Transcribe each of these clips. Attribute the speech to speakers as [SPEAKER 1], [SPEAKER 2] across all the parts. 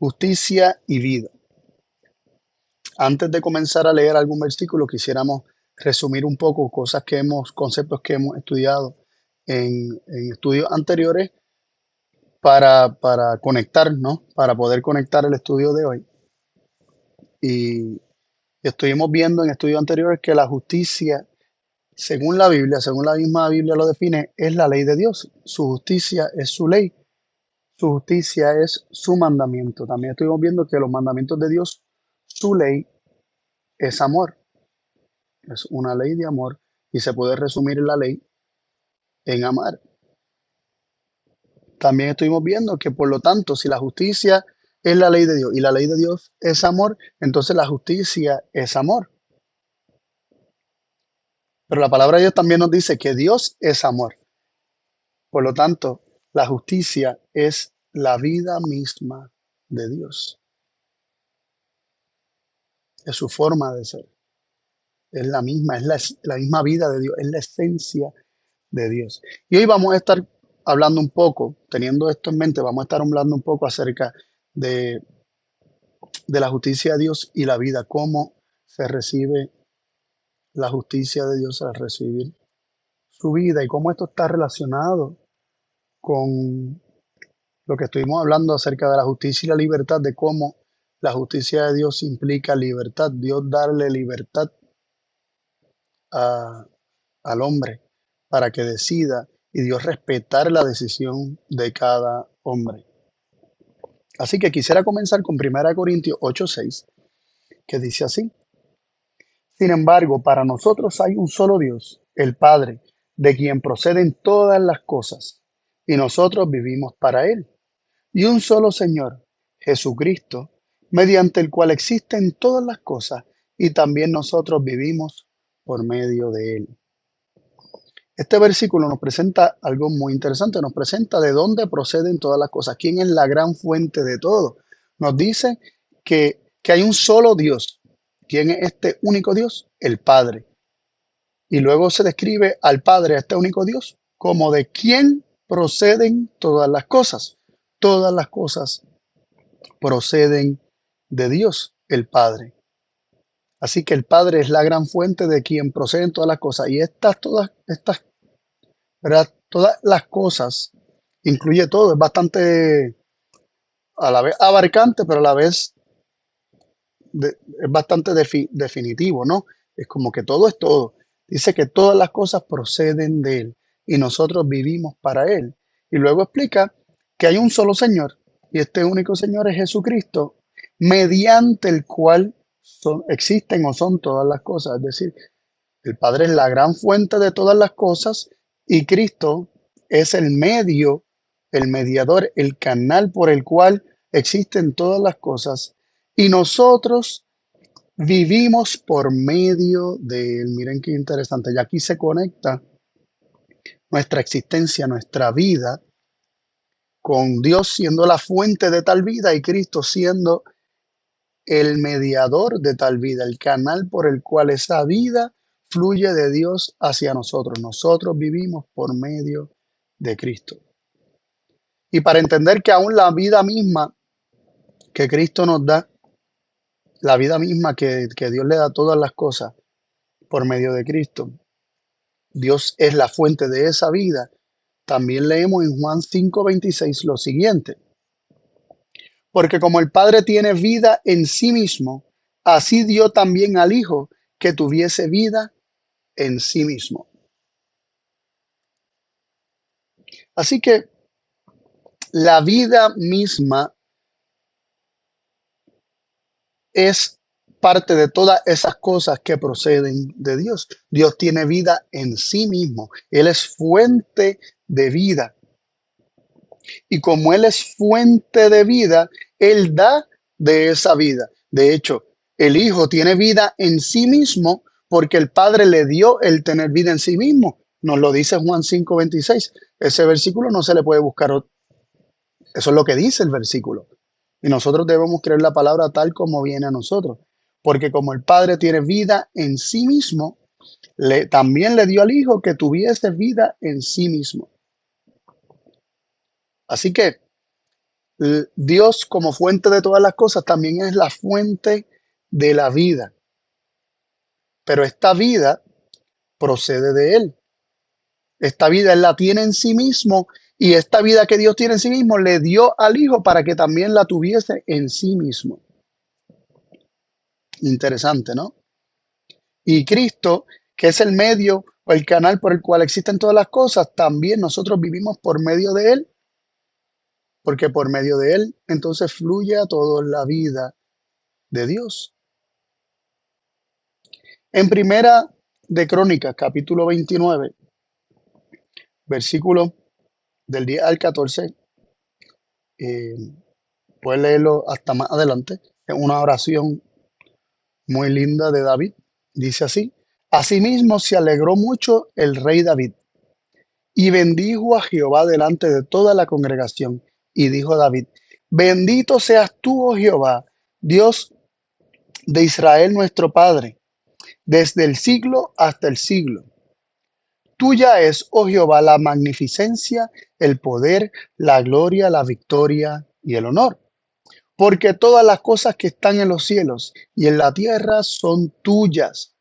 [SPEAKER 1] justicia y vida. Antes de comenzar a leer algún versículo, quisiéramos resumir un poco conceptos que hemos estudiado en estudios anteriores para conectar, ¿no? Para poder conectar el estudio de hoy. Y estuvimos viendo en estudios anteriores que la justicia, según la Biblia, según la misma Biblia lo define, es la ley de Dios. Su justicia es su ley. Su justicia es su mandamiento. También estuvimos viendo que los mandamientos de Dios, su ley es amor. Es una ley de amor y se puede resumir la ley en amar. También estuvimos viendo que, por lo tanto, si la justicia es la ley de Dios y la ley de Dios es amor, entonces la justicia es amor. Pero la palabra de Dios también nos dice que Dios es amor. Por lo tanto, la justicia es la vida misma de Dios. Es su forma de ser. Es la misma, la misma vida de Dios, es la esencia de Dios. Y hoy vamos a estar hablando un poco, teniendo esto en mente, vamos a estar hablando un poco acerca de, de la justicia de Dios y la vida, cómo se recibe la justicia de Dios al recibir su vida y cómo esto está relacionado con lo que estuvimos hablando acerca de la justicia y la libertad, de cómo la justicia de Dios implica libertad, Dios darle libertad a, al hombre para que decida y Dios respetar la decisión de cada hombre. Así que quisiera comenzar con 1 Corintios 8:6, que dice así: Sin embargo, para nosotros hay un solo Dios, el Padre, de quien proceden todas las cosas, y nosotros vivimos para Él, y un solo Señor, Jesucristo, mediante el cual existen todas las cosas, y también nosotros vivimos por medio de Él. Este versículo nos presenta algo muy interesante, nos presenta de dónde proceden todas las cosas, quién es la gran fuente de todo. Nos dice que hay un solo Dios. ¿Quién es este único Dios? El Padre. Y luego se describe al Padre, a este único Dios, como de quién proceden todas las cosas. Todas las cosas proceden de Dios, el Padre. Así que el Padre es la gran fuente de quien proceden todas las cosas. Y todas estas, ¿verdad? Todas las cosas, incluye todo, es bastante a la vez abarcante, pero a la vez es bastante definitivo, ¿no? Es como que todo es todo. Dice que todas las cosas proceden de Él y nosotros vivimos para Él. Y luego explica que hay un solo Señor y este único Señor es Jesucristo, mediante el cual existen o son todas las cosas. Es decir, el Padre es la gran fuente de todas las cosas y Cristo es el medio, el mediador, el canal por el cual existen todas las cosas y nosotros vivimos por medio de Él. Miren qué interesante. Y aquí se conecta nuestra existencia, nuestra vida, con Dios siendo la fuente de tal vida y Cristo siendo el mediador de tal vida, el canal por el cual esa vida fluye de Dios hacia nosotros. Nosotros vivimos por medio de Cristo. Y para entender que aún la vida misma que Cristo nos da, la vida misma que Dios le da a todas las cosas por medio de Cristo, Dios es la fuente de esa vida. También leemos en Juan 5:26 lo siguiente: Porque como el Padre tiene vida en sí mismo, así dio también al Hijo que tuviese vida en sí mismo. Así que la vida misma es parte de todas esas cosas que proceden de Dios. Dios tiene vida en sí mismo. Él es fuente de vida. Y como Él es fuente de vida, Él da de esa vida. De hecho, el Hijo tiene vida en sí mismo porque el Padre le dio el tener vida en sí mismo. Nos lo dice Juan 5:26. Ese versículo no se le puede buscar. Eso es lo que dice el versículo. Y nosotros debemos creer la palabra tal como viene a nosotros. Porque como el Padre tiene vida en sí mismo, también le dio al Hijo que tuviese vida en sí mismo. Así que Dios como fuente de todas las cosas también es la fuente de la vida, pero esta vida procede de Él. Esta vida Él la tiene en sí mismo y esta vida que Dios tiene en sí mismo le dio al Hijo para que también la tuviese en sí mismo. Interesante, ¿no? Y Cristo, que es el medio o el canal por el cual existen todas las cosas, también nosotros vivimos por medio de Él, porque por medio de Él entonces fluye a todos la vida de Dios. En Primera de Crónicas, capítulo 29, versículo del 10 al 14, eh, puedes leerlo hasta más adelante. Es una oración muy linda de David. Dice así: Asimismo se alegró mucho el rey David y bendijo a Jehová delante de toda la congregación. Y dijo David: Bendito seas tú, oh Jehová, Dios de Israel nuestro Padre, desde el siglo hasta el siglo. Tuya es, oh Jehová, la magnificencia, el poder, la gloria, la victoria y el honor. Porque todas las cosas que están en los cielos y en la tierra son tuyas.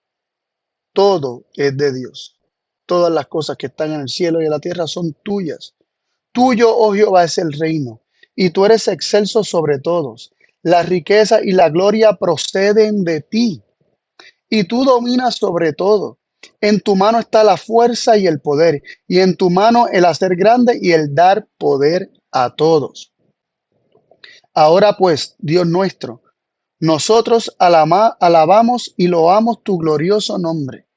[SPEAKER 1] Todo es de Dios. Todas las cosas que están en el cielo y en la tierra son tuyas. Tuyo, oh Jehová, es el reino, y tú eres excelso sobre todos. La riqueza y la gloria proceden de ti, y tú dominas sobre todo. En tu mano está la fuerza y el poder, y en tu mano el hacer grande y el dar poder a todos. Ahora pues, Dios nuestro, nosotros alabamos y loamos tu glorioso nombre,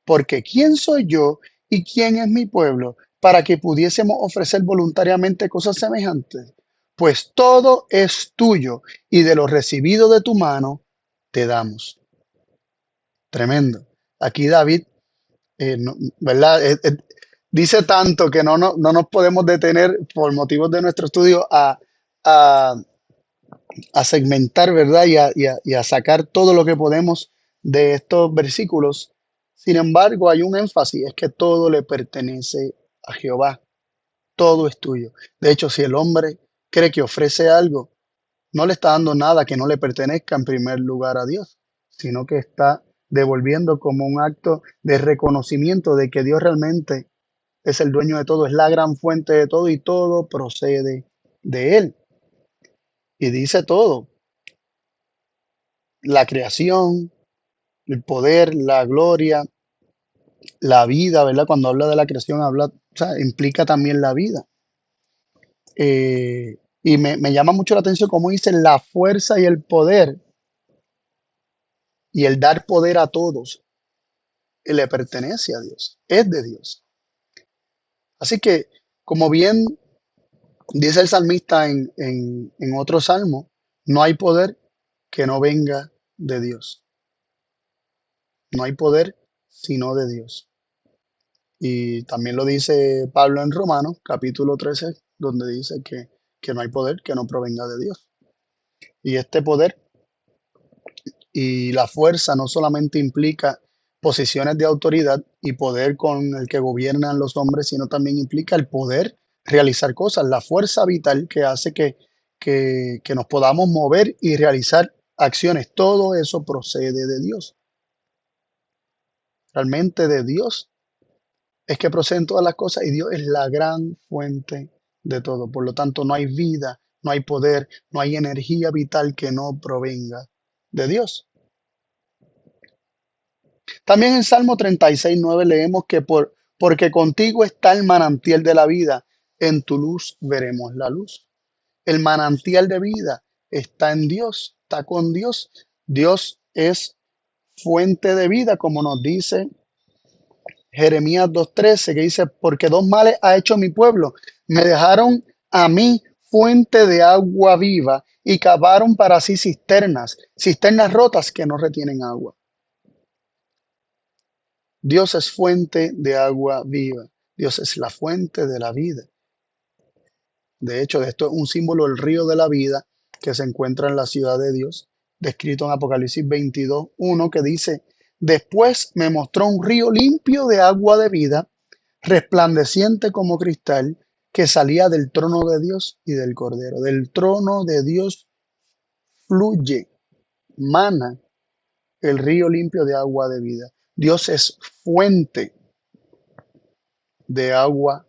[SPEAKER 1] porque ¿quién soy yo y quién es mi pueblo para que pudiésemos ofrecer voluntariamente cosas semejantes? Pues todo es tuyo y de lo recibido de tu mano te damos. Tremendo. Aquí David, ¿verdad? Dice tanto que no nos podemos detener por motivos de nuestro estudio a, a segmentar, ¿verdad? Y a sacar todo lo que podemos de estos versículos. Sin embargo, hay un énfasis, es que todo le pertenece a Jehová, todo es tuyo. De hecho, si el hombre cree que ofrece algo, no le está dando nada que no le pertenezca en primer lugar a Dios, sino que está devolviendo como un acto de reconocimiento de que Dios realmente es el dueño de todo, es la gran fuente de todo y todo procede de Él. Y dice todo, la creación, el poder, la gloria, la vida, ¿verdad? Cuando habla de la creación, habla, o sea, implica también la vida. Y me llama mucho la atención cómo dice la fuerza y el poder y el dar poder a todos le pertenece a Dios, es de Dios. Así que, como bien dice el salmista en otro salmo, no hay poder que no venga de Dios. No hay poder sino de Dios. Y también lo dice Pablo en Romanos, capítulo 13, donde dice que no hay poder que no provenga de Dios. Y este poder y la fuerza no solamente implica posiciones de autoridad y poder con el que gobiernan los hombres, sino también implica el poder realizar cosas, la fuerza vital que hace que nos podamos mover y realizar acciones. Todo eso procede de Dios. Realmente de Dios es que proceden todas las cosas y Dios es la gran fuente de todo. Por lo tanto, no hay vida, no hay poder, no hay energía vital que no provenga de Dios. También en Salmo 36:9 leemos que porque contigo está el manantial de la vida, en tu luz veremos la luz. El manantial de vida está en Dios, está con Dios. Dios es fuente de vida, como nos dice Jeremías 2:13, que dice, porque dos males ha hecho mi pueblo. Me dejaron a mí fuente de agua viva y cavaron para sí cisternas rotas que no retienen agua. Dios es fuente de agua viva. Dios es la fuente de la vida. De hecho, de esto es un símbolo el río de la vida que se encuentra en la ciudad de Dios, descrito en Apocalipsis 22:1, que dice, después me mostró un río limpio de agua de vida, resplandeciente como cristal, que salía del trono de Dios y del Cordero. Del trono de Dios fluye, mana el río limpio de agua de vida. Dios es fuente de agua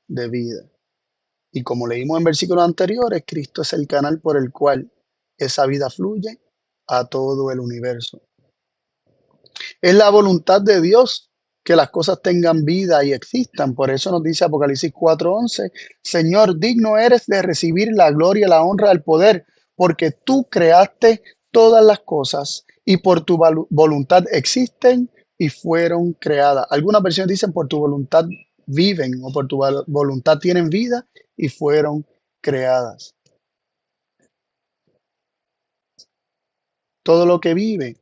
[SPEAKER 1] de vida. Y como leímos en versículos anteriores, Cristo es el canal por el cual esa vida fluye a todo el universo. Es la voluntad de Dios que las cosas tengan vida y existan. Por eso nos dice Apocalipsis 4:11, Señor, digno eres de recibir la gloria, la honra, el poder, porque tú creaste todas las cosas y por tu voluntad existen y fueron creadas. Algunas versiones dicen por tu voluntad viven o por tu voluntad tienen vida y fueron creadas. Todo lo que vive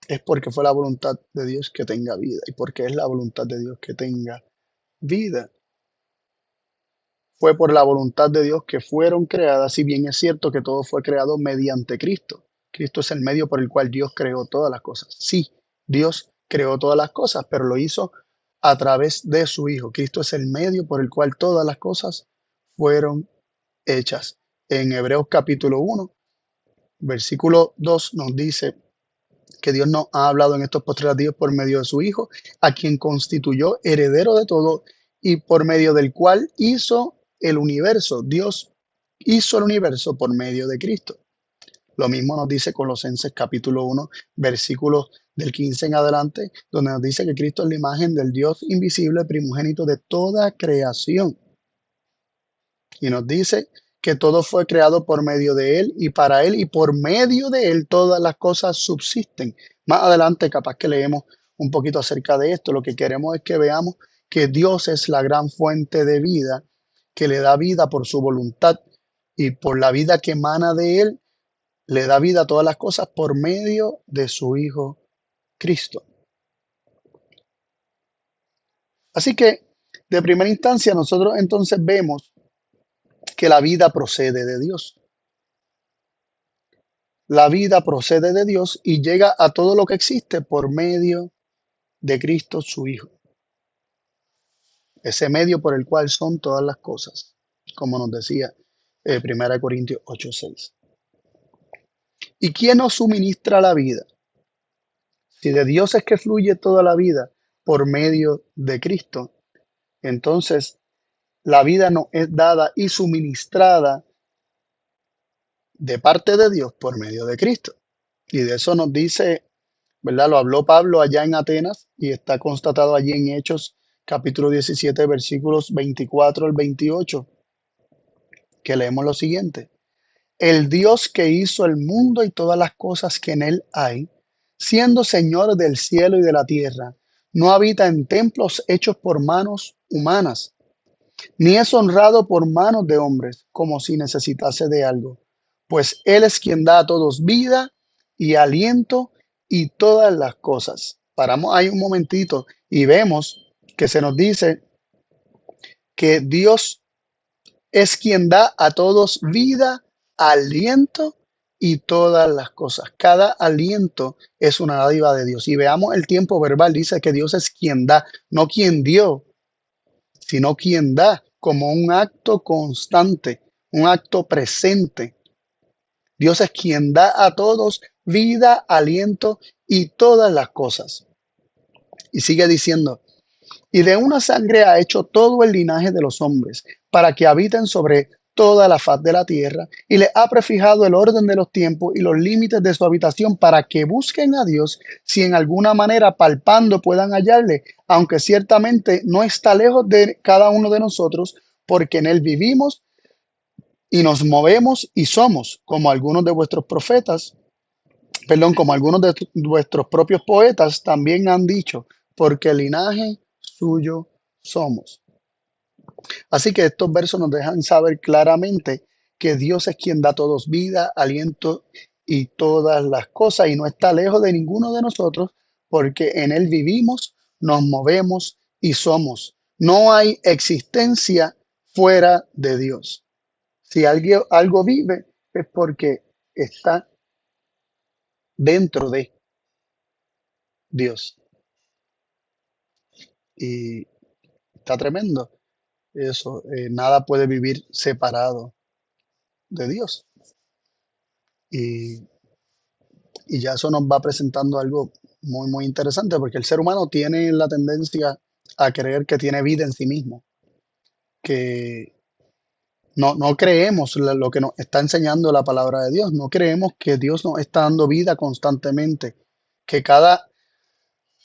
[SPEAKER 1] es porque fue la voluntad de Dios que tenga vida y porque es la voluntad de Dios que tenga vida. Fue por la voluntad de Dios que fueron creadas, si bien es cierto que todo fue creado mediante Cristo. Cristo es el medio por el cual Dios creó todas las cosas. Sí, Dios creó todas las cosas, pero lo hizo a través de su Hijo. Cristo es el medio por el cual todas las cosas fueron hechas. En Hebreos capítulo 1, versículo 2 nos dice que Dios nos ha hablado en estos postreros días por medio de su Hijo, a quien constituyó heredero de todo y por medio del cual hizo el universo. Dios hizo el universo por medio de Cristo. Lo mismo nos dice Colosenses capítulo 1, versículos del 15 en adelante, donde nos dice que Cristo es la imagen del Dios invisible, primogénito de toda creación. Y nos dice que todo fue creado por medio de Él y para Él y por medio de Él todas las cosas subsisten. Más adelante capaz que leemos un poquito acerca de esto. Lo que queremos es que veamos que Dios es la gran fuente de vida, que le da vida por su voluntad y por la vida que emana de Él, le da vida a todas las cosas por medio de su Hijo Cristo. Así que de primera instancia nosotros entonces vemos que la vida procede de Dios. La vida procede de Dios y llega a todo lo que existe por medio de Cristo su Hijo. Ese medio por el cual son todas las cosas, como nos decía 1 Corintios 8:6. ¿Y quién nos suministra la vida? Si de Dios es que fluye toda la vida por medio de Cristo, entonces la vida nos es dada y suministrada de parte de Dios por medio de Cristo. Y de eso nos dice, ¿verdad? Lo habló Pablo allá en Atenas y está constatado allí en Hechos capítulo 17 versículos 24 al 28, que leemos lo siguiente. El Dios que hizo el mundo y todas las cosas que en él hay, siendo Señor del cielo y de la tierra, no habita en templos hechos por manos humanas, ni es honrado por manos de hombres, como si necesitase de algo, pues Él es quien da a todos vida y aliento y todas las cosas. Paramos ahí un momentito y vemos que se nos dice que Dios es quien da a todos vida, aliento y todas las cosas. Cada aliento es una dádiva de Dios. Y veamos el tiempo verbal, dice que Dios es quien da, no quien dio, sino quien da como un acto constante, un acto presente. Dios es quien da a todos vida, aliento y todas las cosas. Y sigue diciendo, y de una sangre ha hecho todo el linaje de los hombres, para que habiten sobre toda la faz de la tierra, y le ha prefijado el orden de los tiempos y los límites de su habitación, para que busquen a Dios, si en alguna manera palpando puedan hallarle, aunque ciertamente no está lejos de cada uno de nosotros, porque en él vivimos y nos movemos y somos, como algunos de vuestros profetas, perdón, como algunos de vuestros propios poetas también han dicho, porque el linaje suyo somos. Así que estos versos nos dejan saber claramente que Dios es quien da a todos vida, aliento y todas las cosas y no está lejos de ninguno de nosotros porque en Él vivimos, nos movemos y somos. No hay existencia fuera de Dios. Si alguien, algo vive es porque está dentro de Dios. Y está tremendo. eso, nada puede vivir separado de Dios. Y, y ya eso nos va presentando algo muy, muy interesante, porque el ser humano tiene la tendencia a creer que tiene vida en sí mismo, que no creemos lo que nos está enseñando la palabra de Dios, no creemos que Dios nos está dando vida constantemente, que cada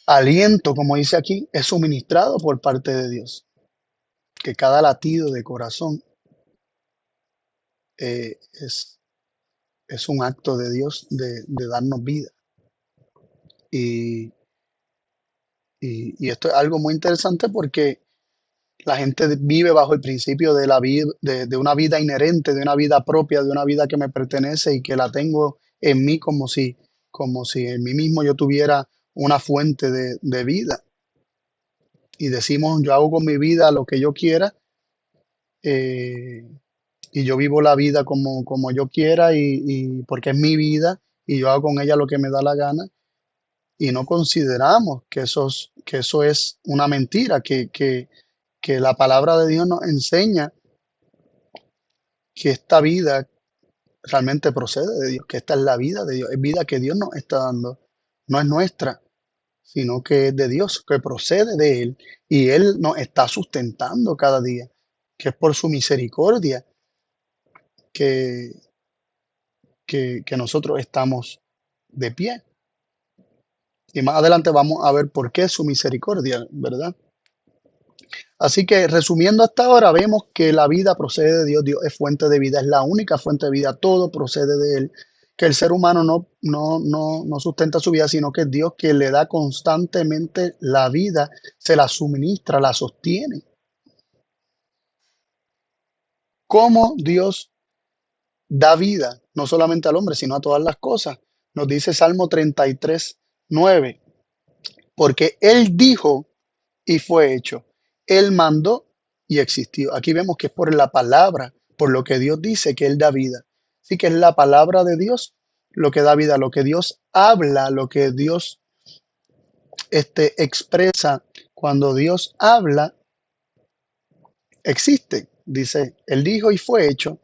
[SPEAKER 1] aliento, como dice aquí, es suministrado por parte de Dios, que cada latido de corazón eh, es, es un acto de Dios de darnos vida. Y, y esto es algo muy interesante porque la gente vive bajo el principio de la vida, de una vida inherente, de una vida propia, de una vida que me pertenece y que la tengo en mí como si en mí mismo yo tuviera una fuente de vida. Y decimos, yo hago con mi vida lo que yo quiera, eh, y yo vivo la vida como yo quiera y porque es mi vida y yo hago con ella lo que me da la gana. Y no consideramos que eso es una mentira, que la palabra de Dios nos enseña que esta vida realmente procede de Dios, que esta es la vida de Dios, es vida que Dios nos está dando, no es nuestra, sino que es de Dios, que procede de Él, y Él nos está sustentando cada día, que es por su misericordia que, que nosotros estamos de pie. Y más adelante vamos a ver por qué su misericordia, ¿verdad? Así que resumiendo hasta ahora, vemos que la vida procede de Dios, Dios es fuente de vida, es la única fuente de vida, todo procede de Él, que el ser humano no sustenta su vida, sino que es Dios que le da constantemente la vida, se la suministra, la sostiene. ¿Cómo Dios da vida, no solamente al hombre, sino a todas las cosas? Nos dice Salmo 33:9, porque Él dijo y fue hecho. Él mandó y existió. Aquí vemos que es por la palabra, por lo que Dios dice que Él da vida. Así que es la palabra de Dios lo que da vida, lo que Dios habla, lo que Dios expresa. Cuando Dios habla, existe. Dice, Él dijo y fue hecho.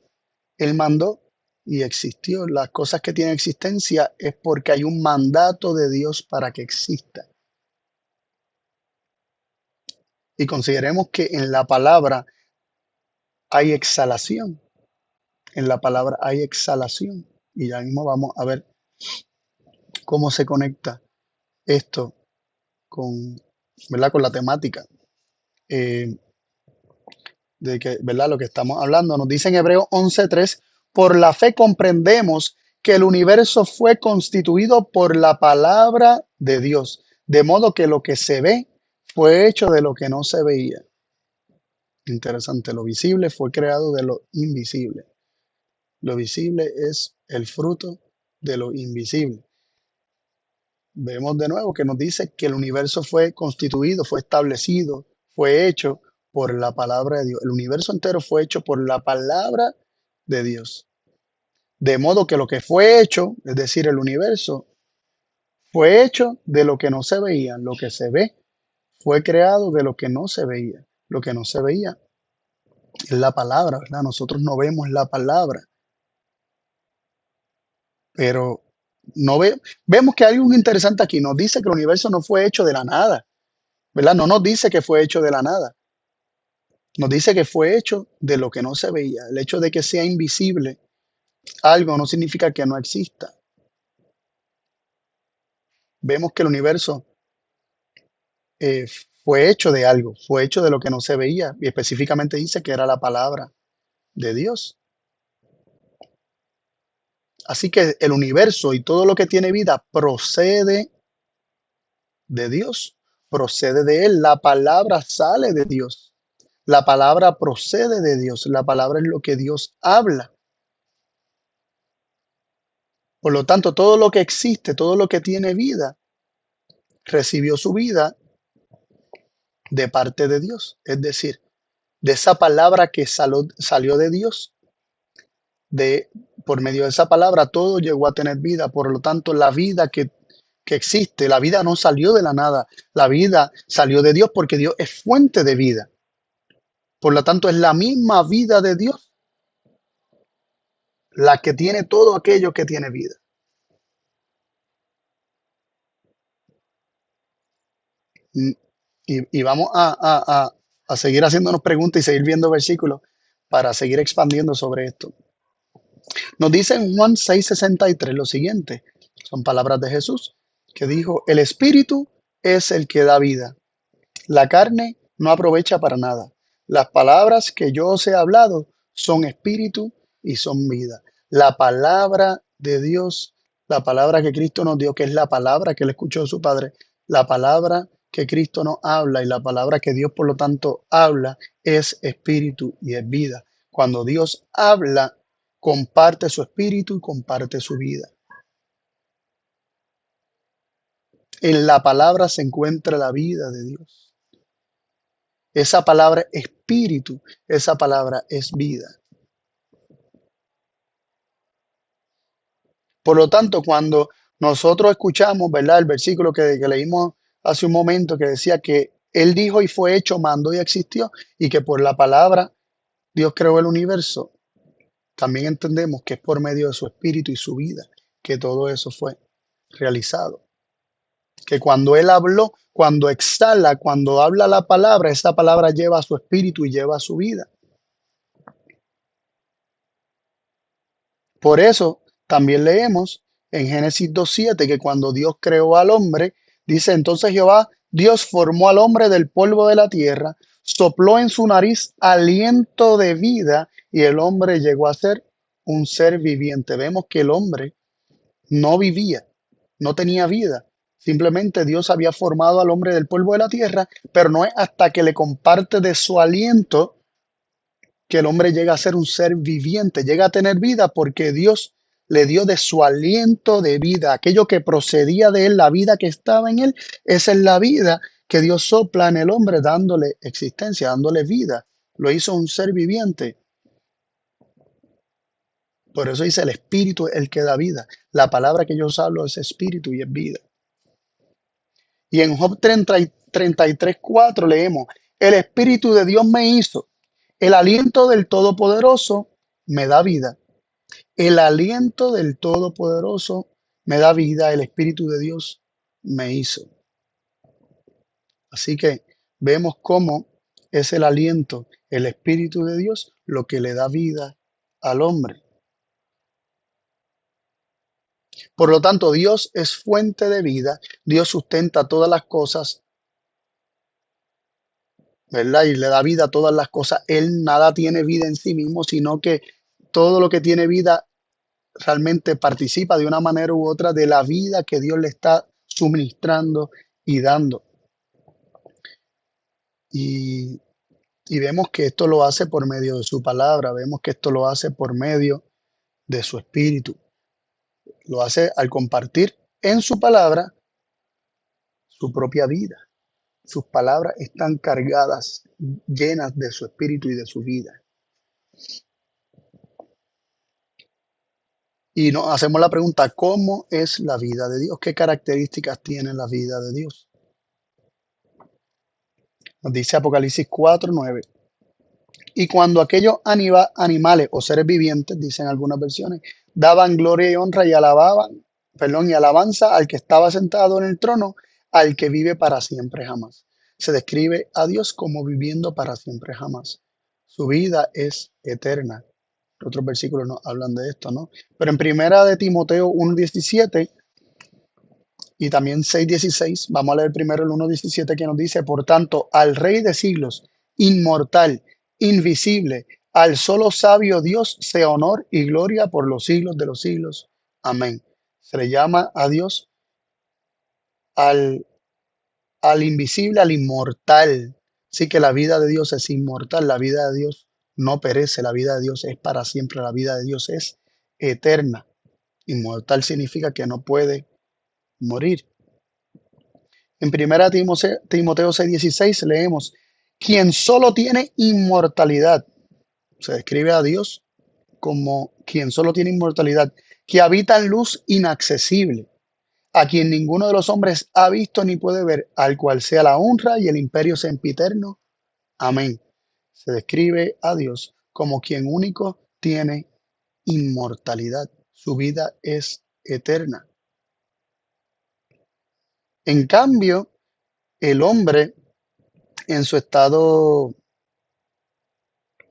[SPEAKER 1] Él mandó y existió. Las cosas que tienen existencia es porque hay un mandato de Dios para que exista. Y consideremos que en la palabra hay exhalación. En la palabra hay exhalación. Y ya mismo vamos a ver cómo se conecta esto con, ¿verdad? Con la temática eh, de que, ¿verdad? Lo que estamos hablando. Nos dice en Hebreos 11:3, por la fe comprendemos que el universo fue constituido por la palabra de Dios, de modo que lo que se ve fue hecho de lo que no se veía. Interesante, lo visible fue creado de lo invisible. Lo visible es el fruto de lo invisible. Vemos de nuevo que nos dice que el universo fue constituido, fue establecido, fue hecho por la palabra de Dios. El universo entero fue hecho por la palabra de Dios. De modo que lo que fue hecho, es decir, el universo, fue hecho de lo que no se veía. Lo que se ve fue creado de lo que no se veía. Lo que no se veía es la palabra, ¿verdad? Nosotros no vemos la palabra, pero no vemos que hay algo interesante aquí. Nos dice que el universo no fue hecho de la nada, ¿verdad? No nos dice que fue hecho de la nada. Nos dice que fue hecho de lo que no se veía. El hecho de que sea invisible algo no significa que no exista. Vemos que el universo eh, fue hecho de algo, fue hecho de lo que no se veía. Y específicamente dice que era la palabra de Dios. Así que el universo y todo lo que tiene vida procede de Dios, procede de Él. La palabra sale de Dios. La palabra procede de Dios. La palabra es lo que Dios habla. Por lo tanto, todo lo que existe, todo lo que tiene vida, recibió su vida de parte de Dios. Es decir, de esa palabra que salió de Dios, de, por medio de esa palabra todo llegó a tener vida. Por lo tanto, la vida que existe, la vida no salió de la nada. La vida salió de Dios porque Dios es fuente de vida. Por lo tanto, es la misma vida de Dios la que tiene todo aquello que tiene vida. Mm, y vamos a seguir haciéndonos preguntas y seguir viendo versículos para seguir expandiendo sobre esto. Nos dice en Juan 6:63 lo siguiente, son palabras de Jesús, que dijo, el Espíritu es el que da vida, la carne no aprovecha para nada. Las palabras que yo os he hablado son espíritu y son vida. La palabra de Dios, la palabra que Cristo nos dio, que es la palabra que él escuchó de su Padre, la palabra que Cristo nos habla y la palabra que Dios por lo tanto habla es espíritu y es vida. Cuando Dios habla, comparte su espíritu y comparte su vida. En la palabra se encuentra la vida de Dios. Esa palabra espíritu, esa palabra es vida. Por lo tanto, cuando nosotros escuchamos, ¿verdad? El versículo que leímos hace un momento que decía que Él dijo y fue hecho, mandó y existió, y que por la palabra Dios creó el universo, también entendemos que es por medio de su espíritu y su vida que todo eso fue realizado. Que cuando Él habló, cuando exhala, cuando habla la palabra, esa palabra lleva a su espíritu y lleva a su vida. Por eso también leemos en Génesis 2:7 que cuando Dios creó al hombre, dice entonces Jehová, Dios formó al hombre del polvo de la tierra, sopló en su nariz aliento de vida y el hombre llegó a ser un ser viviente. Vemos que el hombre no vivía, no tenía vida. Simplemente Dios había formado al hombre del polvo de la tierra, pero no es hasta que le comparte de su aliento que el hombre llega a ser un ser viviente, llega a tener vida porque Dios le dio de su aliento de vida, aquello que procedía de él, la vida que estaba en él, esa es la vida que Dios sopla en el hombre dándole existencia, dándole vida. Lo hizo un ser viviente. Por eso dice el espíritu es el que da vida. La palabra que yo os hablo es espíritu y es vida. Y en Job 33:4 leemos, el espíritu de Dios me hizo, el aliento del Todopoderoso me da vida. El aliento del Todopoderoso me da vida, el Espíritu de Dios me hizo. Así que vemos cómo es el aliento, el Espíritu de Dios, lo que le da vida al hombre. Por lo tanto, Dios es fuente de vida, Dios sustenta todas las cosas, ¿verdad? Y le da vida a todas las cosas. Él nada tiene vida en sí mismo, sino que todo lo que tiene vida realmente participa de una manera u otra de la vida que Dios le está suministrando y dando. Y, y vemos que esto lo hace por medio de su palabra, vemos que esto lo hace por medio de su espíritu. Lo hace al compartir en su palabra su propia vida. Sus palabras están cargadas, llenas de su espíritu y de su vida. Y nos hacemos la pregunta, ¿cómo es la vida de Dios? ¿Qué características tiene la vida de Dios? Nos dice Apocalipsis 4:9. Y cuando aquellos animales o seres vivientes, dicen algunas versiones, daban gloria y honra y alababan, perdón, y alabanza al que estaba sentado en el trono, al que vive para siempre jamás. Se describe a Dios como viviendo para siempre jamás. Su vida es eterna. Otros versículos nos hablan de esto, ¿no? Pero en primera de Timoteo 1:17 y también 6:16, vamos a leer primero el 1:17 que nos dice, por tanto, al Rey de siglos, inmortal, invisible, al solo sabio Dios, sea honor y gloria por los siglos de los siglos. Amén. Se le llama a Dios al, al invisible, al inmortal. Sí que la vida de Dios es inmortal, la vida de Dios no perece, la vida de Dios es para siempre, la vida de Dios es eterna. Inmortal significa que no puede morir. En primera Timoteo 6:16 leemos, quien solo tiene inmortalidad. Se describe a Dios como quien solo tiene inmortalidad, que habita en luz inaccesible, a quien ninguno de los hombres ha visto ni puede ver, al cual sea la honra y el imperio sempiterno. Amén. se describe a Dios como quien único tiene inmortalidad. Su vida es eterna. En cambio, el hombre en su estado,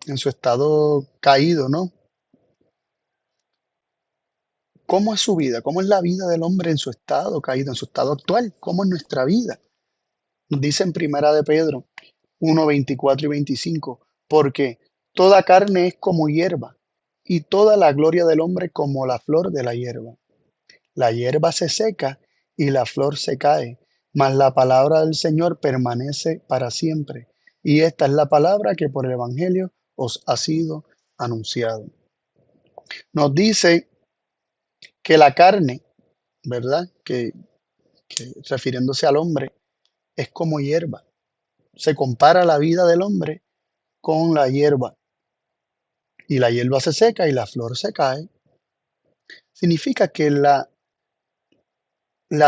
[SPEAKER 1] en su estado caído, ¿no? ¿Cómo es su vida? ¿Cómo es la vida del hombre en su estado caído, en su estado actual? ¿Cómo es nuestra vida? Nos dice en Primera de Pedro 1:24 y 25, porque toda carne es como hierba, y toda la gloria del hombre como la flor de la hierba. La hierba se seca y la flor se cae, mas la palabra del Señor permanece para siempre. Y esta es la palabra que por el Evangelio os ha sido anunciado. Nos dice que la carne, ¿verdad? Que refiriéndose al hombre, es como hierba. Se compara la vida del hombre con la hierba. Y la hierba se seca y la flor se cae. Significa que la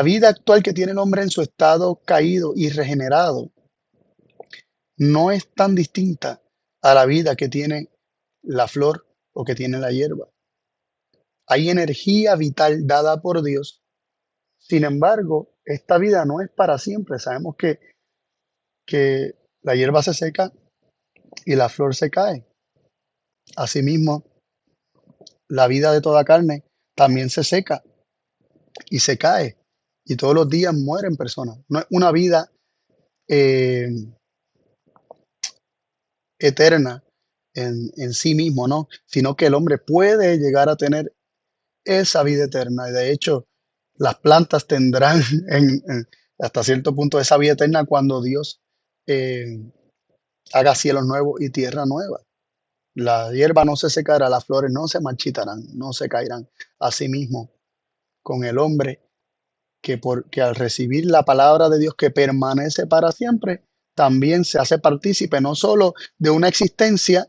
[SPEAKER 1] vida actual que tiene el hombre en su estado caído y regenerado no es tan distinta a la vida que tiene la flor o que tiene la hierba. Hay energía vital dada por Dios. Sin embargo, esta vida no es para siempre. Sabemos que la hierba se seca y la flor se cae. Asimismo, la vida de toda carne también se seca y se cae. Y todos los días mueren personas. No es una vida eh, eterna en sí mismo, ¿no? Sino que el hombre puede llegar a tener esa vida eterna. Y de hecho, las plantas tendrán hasta cierto punto esa vida eterna cuando Dios eh, haga cielos nuevos y tierra nueva. La hierba no se secará, las flores no se marchitarán, no se caerán. Asimismo, con el hombre que al recibir la palabra de Dios que permanece para siempre, también se hace partícipe no solo de una existencia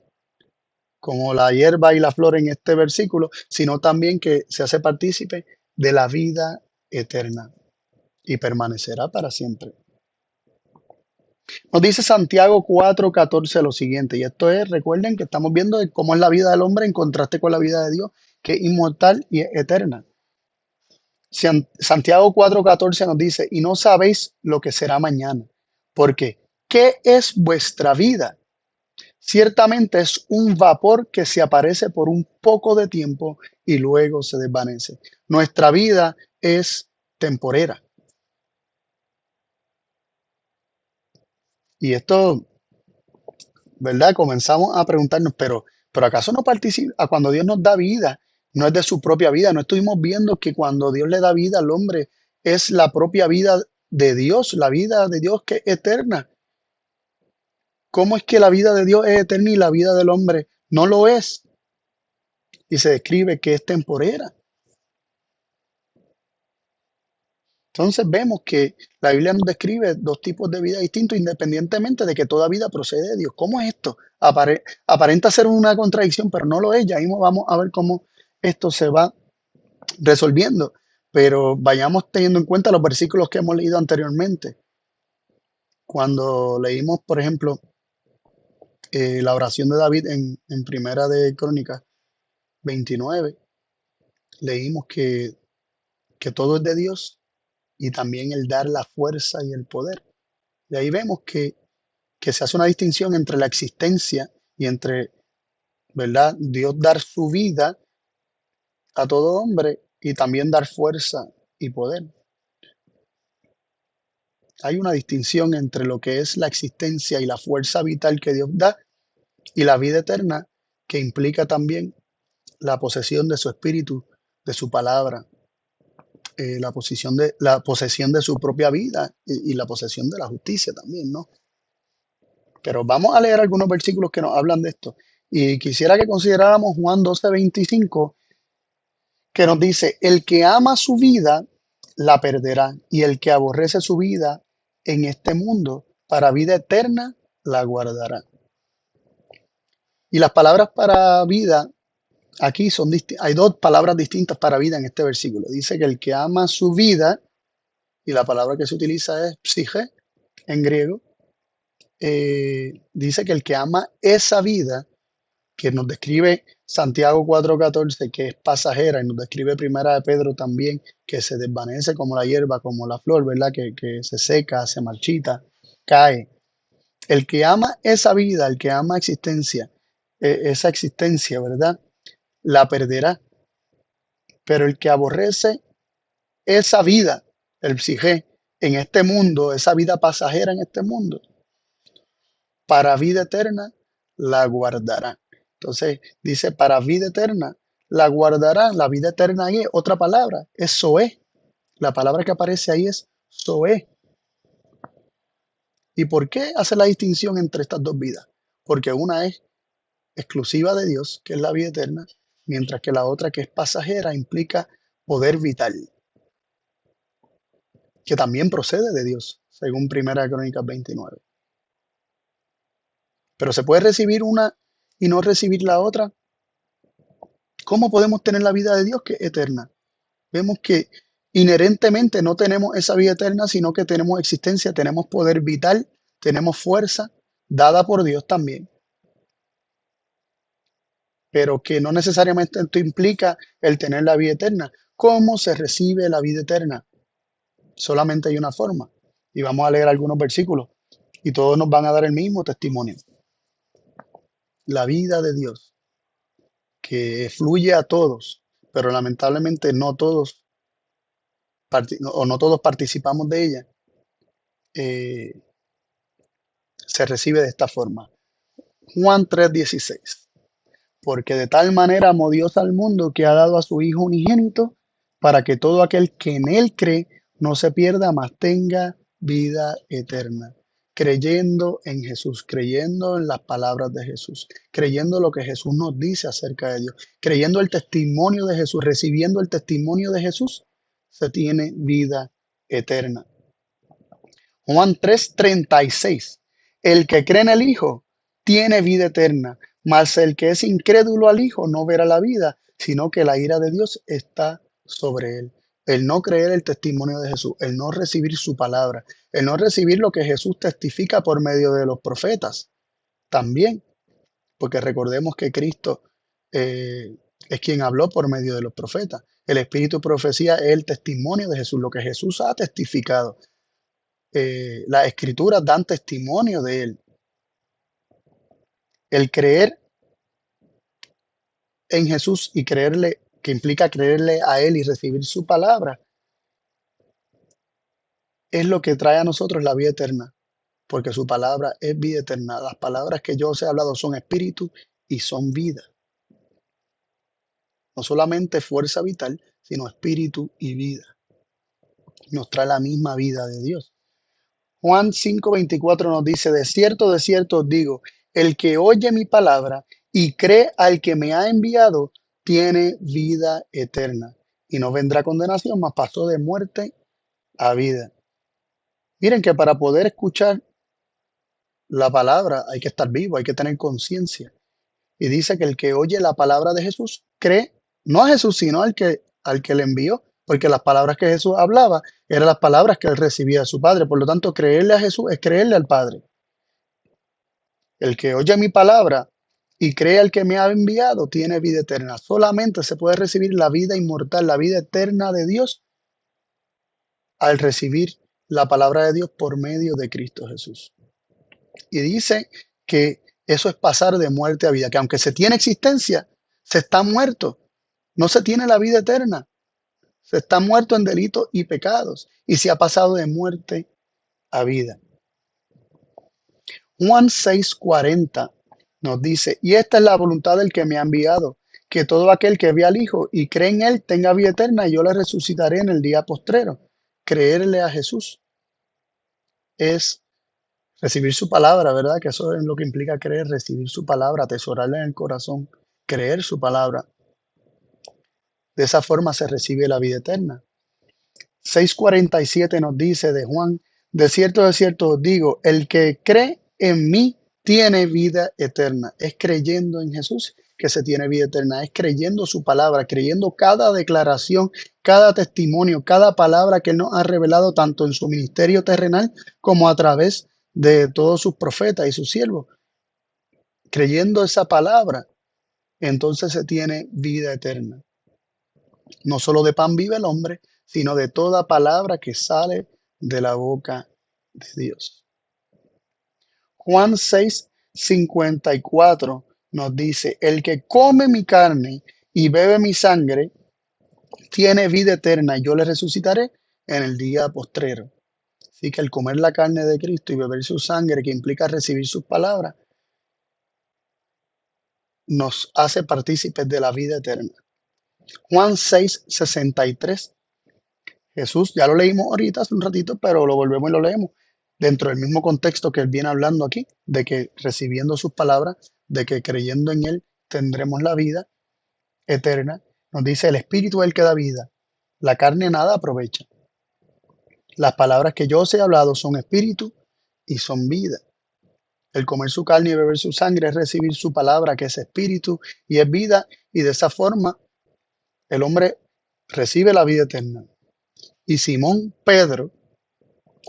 [SPEAKER 1] como la hierba y la flor en este versículo, sino también que se hace partícipe de la vida eterna y permanecerá para siempre. Nos dice Santiago 4:14 lo siguiente, y esto es, recuerden que estamos viendo de cómo es la vida del hombre en contraste con la vida de Dios, que es inmortal y es eterna. Santiago 4:14 nos dice, y no sabéis lo que será mañana, porque ¿qué es vuestra vida? Ciertamente es un vapor que se aparece por un poco de tiempo y luego se desvanece. Nuestra vida es temporera. Y esto, ¿verdad? Comenzamos a preguntarnos, pero ¿acaso no participa cuando Dios nos da vida? No es de su propia vida. No estuvimos viendo que cuando Dios le da vida al hombre es la propia vida de Dios, la vida de Dios que es eterna. ¿Cómo es que la vida de Dios es eterna y la vida del hombre no lo es? Y se describe que es temporera. Entonces vemos que la Biblia nos describe dos tipos de vida distintos independientemente de que toda vida procede de Dios. ¿Cómo es esto? Aparenta ser una contradicción, pero no lo es. Ya mismo vamos a ver cómo esto se va resolviendo. Pero vayamos teniendo en cuenta los versículos que hemos leído anteriormente. Cuando leímos, por ejemplo, la oración de David en Primera de Crónicas 29, leímos que todo es de Dios y también el dar la fuerza y el poder. Y ahí vemos que se hace una distinción entre la existencia y entre, ¿verdad? Dios dar su vida a todo hombre y también dar fuerza y poder. Hay una distinción entre lo que es la existencia y la fuerza vital que Dios da y la vida eterna que implica también la posesión de su espíritu, de su palabra, la posesión de su propia vida y la posesión de la justicia también, ¿no? Pero vamos a leer algunos versículos que nos hablan de esto. Y quisiera que consideráramos Juan 12:25, que nos dice, el que ama su vida, la perderá, y el que aborrece su vida en este mundo, para vida eterna, la guardará. Y las palabras para vida, aquí hay dos palabras distintas para vida en este versículo. Dice que el que ama su vida, y la palabra que se utiliza es psige en griego, dice que el que ama esa vida, que nos describe Santiago 4:14, que es pasajera, y nos describe Primera de Pedro también, que se desvanece como la hierba, como la flor, ¿verdad? Que se seca, se marchita, cae. El que ama esa vida, el que ama esa existencia, ¿verdad? La perderá. Pero el que aborrece esa vida, el psige, en este mundo, esa vida pasajera en este mundo, para vida eterna la guardará. Entonces dice, para vida eterna la guardará. La vida eterna ahí es otra palabra, es Zoé. La palabra que aparece ahí es Zoé. ¿Y por qué hace la distinción entre estas dos vidas? Porque una es exclusiva de Dios, que es la vida eterna, mientras que la otra, que es pasajera, implica poder vital, que también procede de Dios, según Primera Crónicas 29. Pero se puede recibir una y no recibir la otra. ¿Cómo podemos tener la vida de Dios, que es eterna? Vemos que inherentemente no tenemos esa vida eterna, sino que tenemos existencia, tenemos poder vital, tenemos fuerza dada por Dios también, pero que no necesariamente esto implica el tener la vida eterna. ¿Cómo se recibe la vida eterna? Solamente hay una forma. Y vamos a leer algunos versículos y todos nos van a dar el mismo testimonio. La vida de Dios, que fluye a todos, pero lamentablemente no todos participamos de ella, eh, se recibe de esta forma. Juan 3:16. Porque de tal manera amó Dios al mundo, que ha dado a su Hijo unigénito, para que todo aquel que en Él cree no se pierda, mas tenga vida eterna. Creyendo en Jesús, creyendo en las palabras de Jesús, creyendo lo que Jesús nos dice acerca de Dios, creyendo el testimonio de Jesús, recibiendo el testimonio de Jesús, se tiene vida eterna. Juan 3:36. El que cree en el Hijo tiene vida eterna, mas el que es incrédulo al Hijo no verá la vida, sino que la ira de Dios está sobre él. El no creer el testimonio de Jesús, el no recibir su palabra, el no recibir lo que Jesús testifica por medio de los profetas, también, porque recordemos que Cristo es quien habló por medio de los profetas. El espíritu de profecía es el testimonio de Jesús, lo que Jesús ha testificado. Las escrituras dan testimonio de él. El creer en Jesús y creerle, que implica creerle a él y recibir su palabra, es lo que trae a nosotros la vida eterna, porque su palabra es vida eterna. Las palabras que yo os he hablado son espíritu y son vida. No solamente fuerza vital, sino espíritu y vida. Nos trae la misma vida de Dios. Juan 5:24 nos dice, de cierto os digo, el que oye mi palabra y cree al que me ha enviado, tiene vida eterna y no vendrá condenación, mas pasó de muerte a vida. Miren que para poder escuchar la palabra hay que estar vivo, hay que tener conciencia. Y dice que el que oye la palabra de Jesús cree, no a Jesús, sino al que le envió, porque las palabras que Jesús hablaba eran las palabras que él recibía de su Padre. Por lo tanto, creerle a Jesús es creerle al Padre. El que oye mi palabra y cree al que me ha enviado tiene vida eterna. Solamente se puede recibir la vida inmortal, la vida eterna de Dios, al recibir la palabra de Dios por medio de Cristo Jesús. Y dice que eso es pasar de muerte a vida, que aunque se tiene existencia, se está muerto. No se tiene la vida eterna. Se está muerto en delitos y pecados y se ha pasado de muerte a vida. Juan 6:40 nos dice, y esta es la voluntad del que me ha enviado, que todo aquel que ve al Hijo y cree en Él tenga vida eterna, y yo le resucitaré en el día postrero. Creerle a Jesús es recibir su palabra, ¿verdad? Que eso es lo que implica creer, recibir su palabra, atesorarla en el corazón, creer su palabra. De esa forma se recibe la vida eterna. 6:47 nos dice de Juan, de cierto os digo, el que cree en mí tiene vida eterna. Es creyendo en Jesús que se tiene vida eterna, es creyendo su palabra, creyendo cada declaración, cada testimonio, cada palabra que Él nos ha revelado tanto en su ministerio terrenal como a través de todos sus profetas y sus siervos. Creyendo esa palabra, entonces se tiene vida eterna. No solo de pan vive el hombre, sino de toda palabra que sale de la boca de Dios. Juan 6:54 nos dice, el que come mi carne y bebe mi sangre, tiene vida eterna y yo le resucitaré en el día postrero. Así que el comer la carne de Cristo y beber su sangre, que implica recibir sus palabras, nos hace partícipes de la vida eterna. Juan 6:63. Jesús, ya lo leímos ahorita hace un ratito, pero lo volvemos y lo leemos dentro del mismo contexto que él viene hablando aquí, de que recibiendo sus palabras, de que creyendo en él tendremos la vida eterna. Nos dice, el espíritu es el que da vida, la carne nada aprovecha. Las palabras que yo os he hablado son espíritu y son vida. El comer su carne y beber su sangre es recibir su palabra, que es espíritu y es vida, y de esa forma el hombre recibe la vida eterna. Y Simón Pedro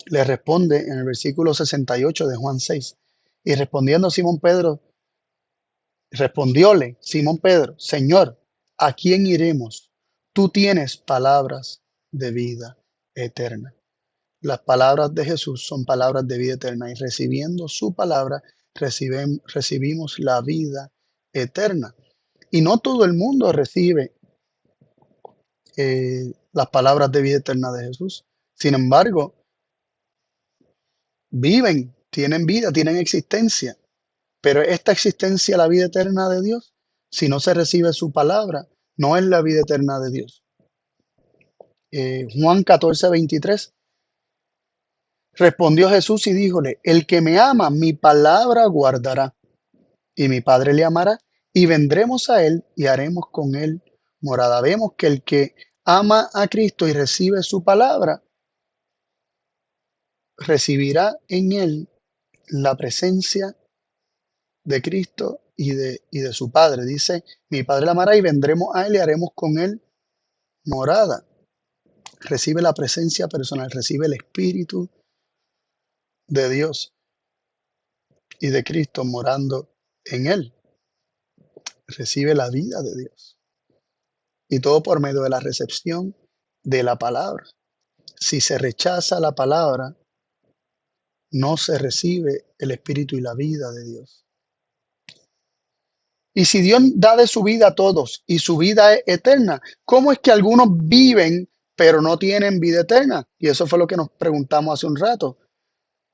[SPEAKER 1] le responde en el versículo 68 de Juan 6. Y respondiendo Simón Pedro, respondióle Simón Pedro, Señor, ¿a quién iremos? Tú tienes palabras de vida eterna. Las palabras de Jesús son palabras de vida eterna y recibiendo su palabra recibimos la vida eterna. Y no todo el mundo recibe las palabras de vida eterna de Jesús. Sin embargo, viven, tienen vida, tienen existencia. Pero esta existencia, la vida eterna de Dios, si no se recibe su palabra, no es la vida eterna de Dios. Juan 14:23. Respondió Jesús y díjole, el que me ama, mi palabra guardará, y mi Padre le amará, y vendremos a él y haremos con él morada. Vemos que el que ama a Cristo y recibe su palabra, recibirá en él la presencia de Cristo y de su Padre. Dice, mi Padre le amará y vendremos a él y haremos con él morada. Recibe la presencia personal, recibe el Espíritu de Dios y de Cristo morando en él. Recibe la vida de Dios. Y todo por medio de la recepción de la palabra. Si se rechaza la palabra, no se recibe el Espíritu y la vida de Dios. Y si Dios da de su vida a todos y su vida es eterna, ¿cómo es que algunos viven pero no tienen vida eterna? Y eso fue lo que nos preguntamos hace un rato.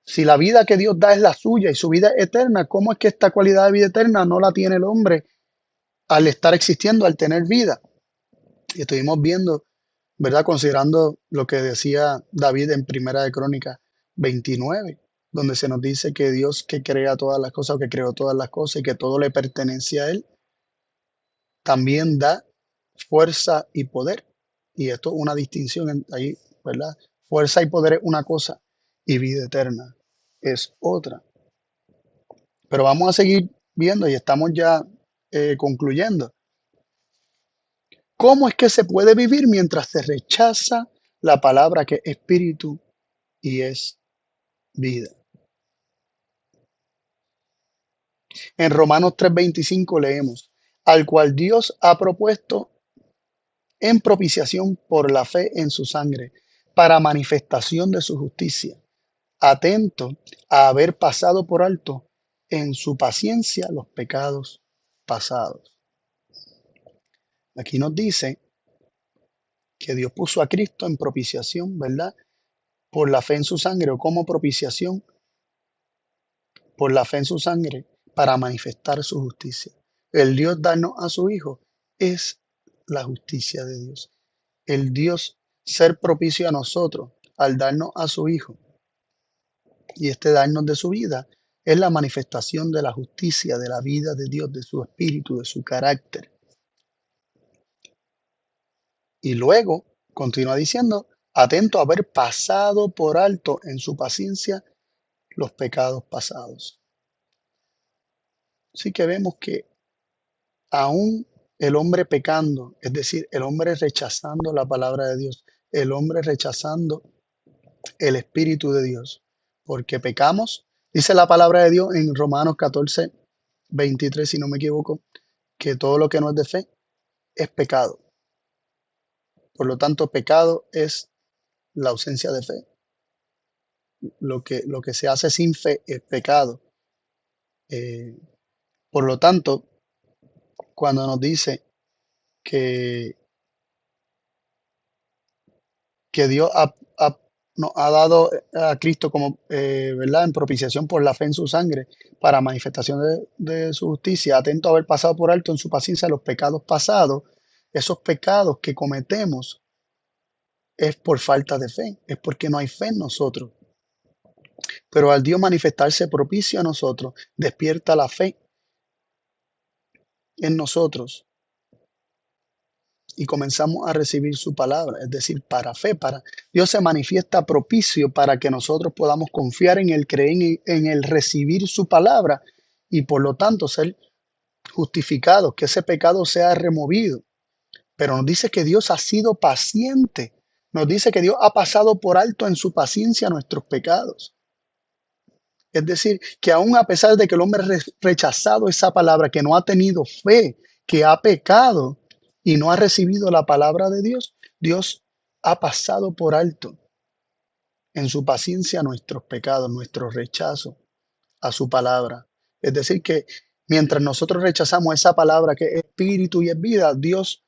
[SPEAKER 1] Si la vida que Dios da es la suya y su vida es eterna, ¿cómo es que esta cualidad de vida eterna no la tiene el hombre al estar existiendo, al tener vida? Y estuvimos viendo, ¿verdad? Considerando lo que decía David en Primera de Crónicas 29, donde se nos dice que Dios que crea todas las cosas, o que creó todas las cosas y que todo le pertenece a Él, también da fuerza y poder. Y esto es una distinción ahí, ¿verdad? Fuerza y poder es una cosa y vida eterna es otra. Pero vamos a seguir viendo y estamos ya concluyendo. ¿Cómo es que se puede vivir mientras se rechaza la palabra que es espíritu y es vida? En Romanos 3:25 leemos, al cual Dios ha propuesto en propiciación por la fe en su sangre, para manifestación de su justicia, atento a haber pasado por alto en su paciencia los pecados pasados. Aquí nos dice que Dios puso a Cristo en propiciación, ¿verdad? Por la fe en su sangre o como propiciación por la fe en su sangre para manifestar su justicia. El Dios darnos a su Hijo es la justicia de Dios. El Dios ser propicio a nosotros al darnos a su Hijo y este darnos de su vida es la manifestación de la justicia, de la vida de Dios, de su espíritu, de su carácter. Y luego continúa diciendo, atento a haber pasado por alto en su paciencia los pecados pasados. Así que vemos que aún el hombre pecando, es decir, el hombre rechazando la palabra de Dios, el hombre rechazando el Espíritu de Dios, porque pecamos, Dice la palabra de Dios en Romanos 14:23, si no me equivoco, que todo lo que no es de fe es pecado. Por lo tanto, pecado es la ausencia de fe. Lo que se hace sin fe es pecado. Eh, por lo tanto, cuando nos dice que, que Dios nos ha dado a Cristo como, ¿verdad? En propiciación por la fe en su sangre para manifestación de su justicia, atento a haber pasado por alto en su paciencia los pecados pasados, esos pecados que cometemos es por falta de fe, es porque no hay fe en nosotros. Pero al Dios manifestarse propicio a nosotros, despierta la fe en nosotros y comenzamos a recibir su palabra, es decir, para fe, para Dios se manifiesta propicio para que nosotros podamos confiar en Él, creer en Él, recibir su palabra y por lo tanto ser justificados, que ese pecado sea removido. Pero nos dice que Dios ha sido paciente, nos dice que Dios ha pasado por alto en su paciencia nuestros pecados. Es decir, que aún a pesar de que el hombre ha rechazado esa palabra, que no ha tenido fe, que ha pecado y no ha recibido la palabra de Dios, Dios ha pasado por alto en su paciencia nuestros pecados, nuestro rechazo a su palabra. Es decir, que mientras nosotros rechazamos esa palabra que es espíritu y es vida, Dios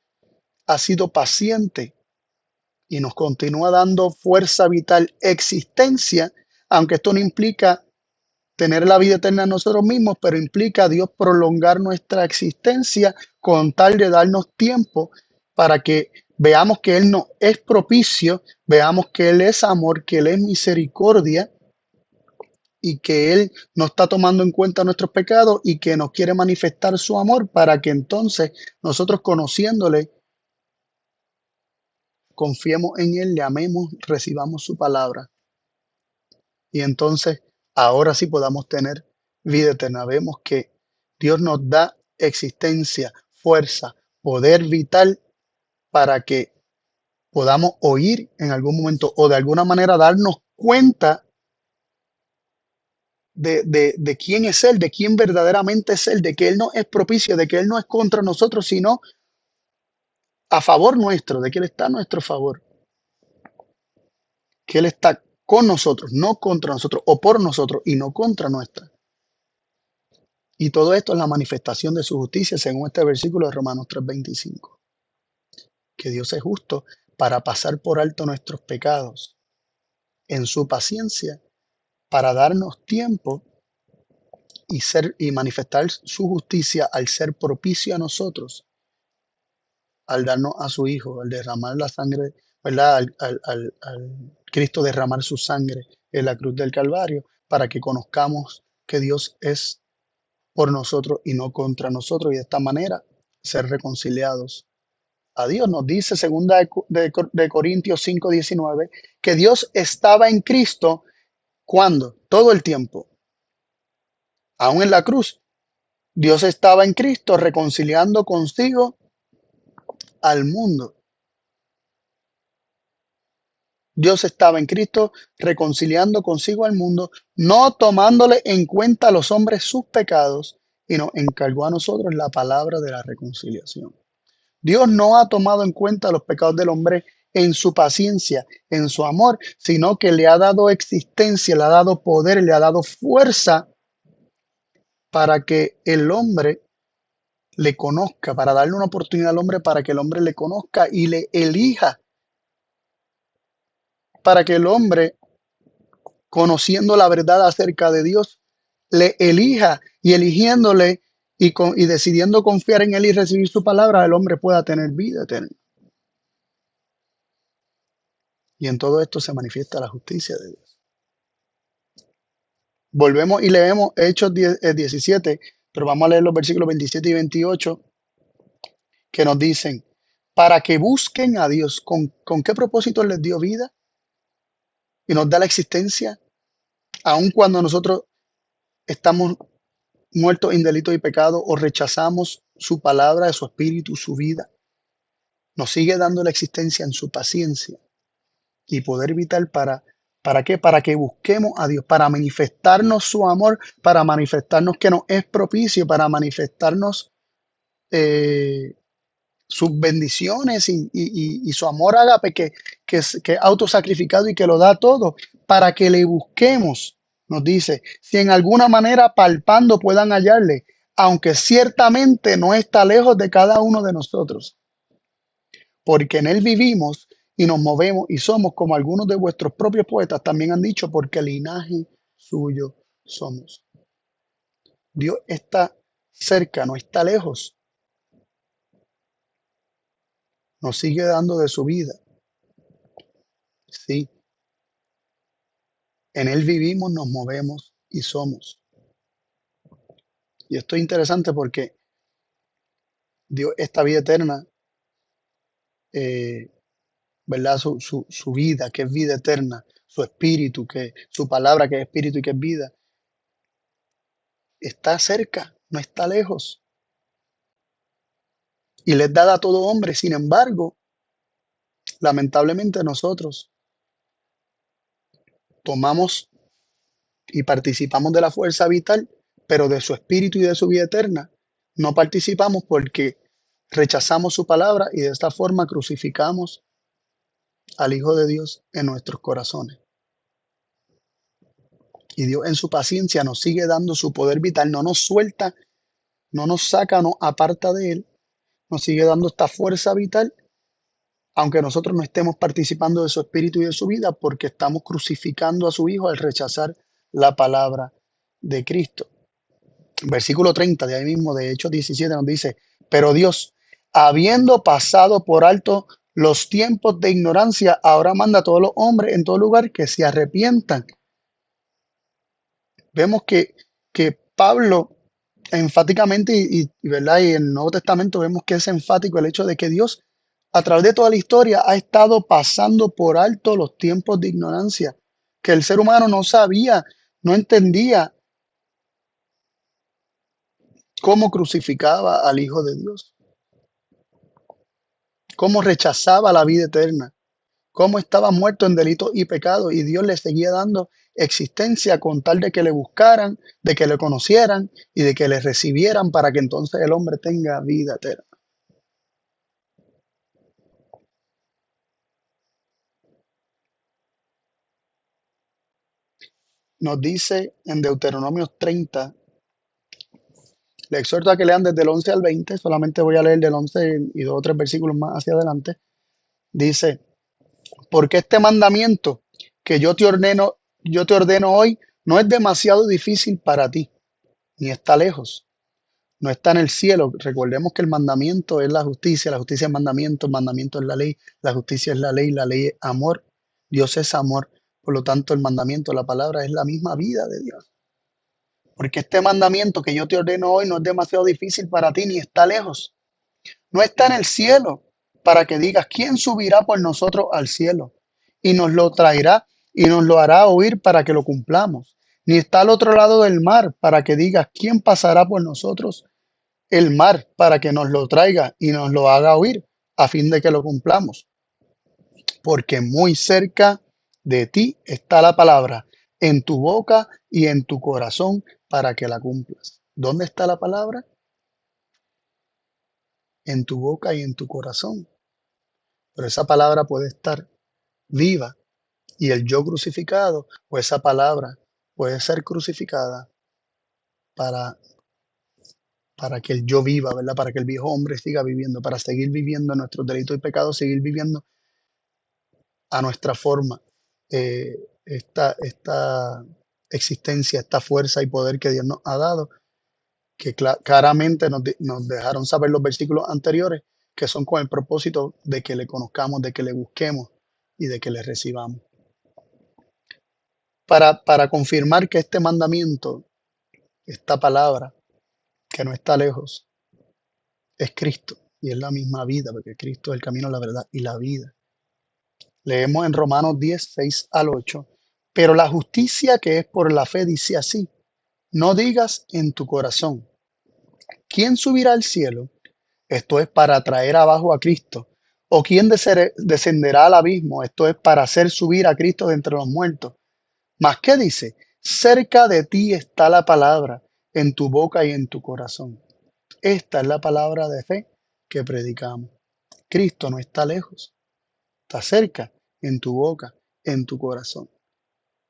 [SPEAKER 1] ha sido paciente y nos continúa dando fuerza vital, existencia, aunque esto no implica tener la vida eterna nosotros mismos, pero implica a Dios prolongar nuestra existencia con tal de darnos tiempo para que veamos que Él no es propicio, veamos que Él es amor, que Él es misericordia y que Él no está tomando en cuenta nuestros pecados y que nos quiere manifestar su amor para que entonces nosotros conociéndole, confiemos en Él, le amemos, recibamos su palabra y entonces ahora sí podamos tener vida eterna. Vemos que Dios nos da existencia, fuerza, poder vital para que podamos oír en algún momento o de alguna manera darnos cuenta de quién es Él, de quién verdaderamente es Él, de que Él no es propicio, de que Él no es contra nosotros, sino a favor nuestro, de que Él está a nuestro favor, que Él está con nosotros, no contra nosotros, o por nosotros y no contra nuestra. Y todo esto es la manifestación de su justicia, según este versículo de Romanos 3:25. Que Dios es justo para pasar por alto nuestros pecados en su paciencia, para darnos tiempo y manifestar su justicia al ser propicio a nosotros, al darnos a su Hijo, al derramar la sangre, ¿verdad? Al Cristo derramar su sangre en la cruz del Calvario, para que conozcamos que Dios es por nosotros y no contra nosotros, y de esta manera ser reconciliados a Dios. Nos dice segunda de Corintios 5:19 que Dios estaba en Cristo cuando todo el tiempo, aún en la cruz, Dios estaba en Cristo reconciliando consigo al mundo. Dios estaba en Cristo reconciliando consigo al mundo, no tomándole en cuenta a los hombres sus pecados, y nos encargó a nosotros la palabra de la reconciliación. Dios no ha tomado en cuenta los pecados del hombre en su paciencia, en su amor, sino que le ha dado existencia, le ha dado poder, le ha dado fuerza para que el hombre le conozca, para darle una oportunidad al hombre para que el hombre le conozca y le elija, para que el hombre, conociendo la verdad acerca de Dios, le elija y eligiéndole y decidiendo confiar en él y recibir su palabra, el hombre pueda tener vida eterna. Y en todo esto se manifiesta la justicia de Dios. Volvemos y leemos Hechos 17, pero vamos a leer los versículos 27 y 28 que nos dicen, para que busquen a Dios. ¿Con qué propósito les dio vida? Y nos da la existencia, aun cuando nosotros estamos muertos en delitos y pecados o rechazamos su palabra, su espíritu, su vida. Nos sigue dando la existencia en su paciencia y poder vital para ¿Para qué? Para que busquemos a Dios, para manifestarnos su amor, para manifestarnos que nos es propicio, para manifestarnos eh, sus bendiciones y su amor ágape que es autosacrificado y que lo da todo, para que le busquemos, nos dice, si en alguna manera palpando puedan hallarle, aunque ciertamente no está lejos de cada uno de nosotros, porque en él vivimos y nos movemos y somos como algunos de vuestros propios poetas también han dicho, porque linaje suyo somos. Dios está cerca, no está lejos, nos sigue dando de su vida. Sí, en Él vivimos, nos movemos y somos. Y esto es interesante porque Dios, esta vida eterna, eh, ¿verdad? Su vida, que es vida eterna, su espíritu, su palabra, que es espíritu y que es vida, está cerca, no está lejos. Y les da a todo hombre. Sin embargo, lamentablemente nosotros tomamos y participamos de la fuerza vital, pero de su espíritu y de su vida eterna no participamos porque rechazamos su palabra y de esta forma crucificamos al Hijo de Dios en nuestros corazones. Y Dios en su paciencia nos sigue dando su poder vital, no nos suelta, no nos saca, no aparta de Él, nos sigue dando esta fuerza vital, aunque nosotros no estemos participando de su espíritu y de su vida, porque estamos crucificando a su Hijo al rechazar la palabra de Cristo. Versículo 30 de ahí mismo, de Hechos 17, nos dice, pero Dios, habiendo pasado por alto los tiempos de ignorancia, ahora manda a todos los hombres en todo lugar que se arrepientan. Vemos que Pablo enfáticamente, ¿verdad? Y en el Nuevo Testamento vemos que es enfático el hecho de que Dios, a través de toda la historia, ha estado pasando por alto los tiempos de ignorancia, que el ser humano no sabía, no entendía cómo crucificaba al Hijo de Dios, cómo rechazaba la vida eterna, cómo estaba muerto en delitos y pecados, y Dios le seguía dando existencia con tal de que le buscaran, de que le conocieran y de que le recibieran para que entonces el hombre tenga vida eterna. Nos dice en Deuteronomio 30, le exhorto a que lean desde el 11 al 20, solamente voy a leer del 11 y dos o tres versículos más hacia adelante. Dice, porque este mandamiento que yo te ordeno hoy, no es demasiado difícil para ti, ni está lejos, no está en el cielo. Recordemos que el mandamiento es la justicia es mandamiento, el mandamiento es la justicia es la ley es amor, Dios es amor, por lo tanto el mandamiento, la palabra es la misma vida de Dios. Porque este mandamiento que yo te ordeno hoy no es demasiado difícil para ti ni está lejos, no está en el cielo para que digas, ¿quién subirá por nosotros al cielo? Y nos lo traerá y nos lo hará oír para que lo cumplamos. Ni está al otro lado del mar para que digas, ¿quién pasará por nosotros el mar para que nos lo traiga y nos lo haga oír a fin de que lo cumplamos? Porque muy cerca de ti está la palabra, en tu boca y en tu corazón para que la cumplas. ¿Dónde está la palabra? En tu boca y en tu corazón. Pero esa palabra puede estar viva y el yo crucificado, o esa palabra puede ser crucificada para, para que el yo viva, ¿verdad? Para que el viejo hombre siga viviendo, para seguir viviendo nuestros delitos y pecados, seguir viviendo a nuestra forma esta existencia, esta fuerza y poder que Dios nos ha dado, que claramente nos dejaron saber los versículos anteriores, que son con el propósito de que le conozcamos, de que le busquemos y de que le recibamos. Para confirmar que este mandamiento, esta palabra, que no está lejos, es Cristo y es la misma vida, porque Cristo es el camino, la verdad y la vida. Leemos en Romanos 10, 6 al 8. Pero la justicia que es por la fe dice así: no digas en tu corazón, ¿quién subirá al cielo? Esto es para traer abajo a Cristo. ¿O quién descenderá al abismo? Esto es para hacer subir a Cristo de entre los muertos. Mas, ¿qué dice? Cerca de ti está la palabra, en tu boca y en tu corazón. Esta es la palabra de fe que predicamos. Cristo no está lejos, está cerca, en tu boca, en tu corazón.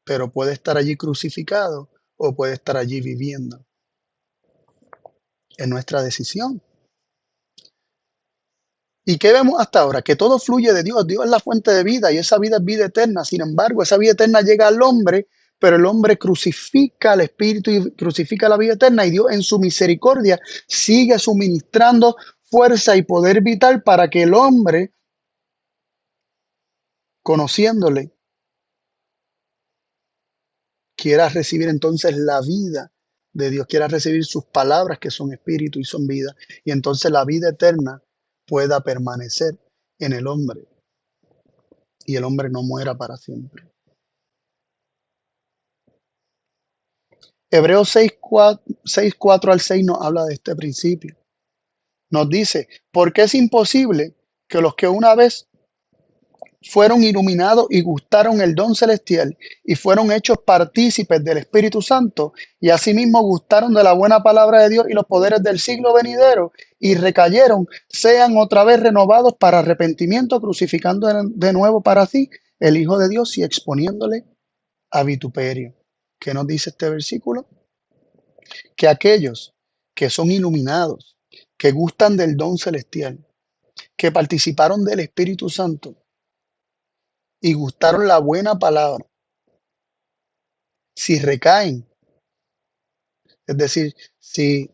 [SPEAKER 1] Pero puede estar allí crucificado o puede estar allí viviendo. Es nuestra decisión. ¿Y qué vemos hasta ahora? Que todo fluye de Dios. Dios es la fuente de vida y esa vida es vida eterna. Sin embargo, esa vida eterna llega al hombre, pero el hombre crucifica al Espíritu y crucifica la vida eterna y Dios en su misericordia sigue suministrando fuerza y poder vital para que el hombre, conociéndole, quiera recibir entonces la vida de Dios, quiera recibir sus palabras que son espíritu y son vida, y entonces la vida eterna pueda permanecer en el hombre y el hombre no muera para siempre. Hebreos 6:4 al 6 nos habla de este principio. Nos dice, porque es imposible que los que una vez fueron iluminados y gustaron el don celestial y fueron hechos partícipes del Espíritu Santo y asimismo gustaron de la buena palabra de Dios y los poderes del siglo venidero y recayeron, sean otra vez renovados para arrepentimiento, crucificando de nuevo para sí el Hijo de Dios y exponiéndole a vituperio. ¿Qué nos dice este versículo? Que aquellos que son iluminados, que gustan del don celestial, que participaron del Espíritu Santo y gustaron la buena palabra, si recaen, es decir, si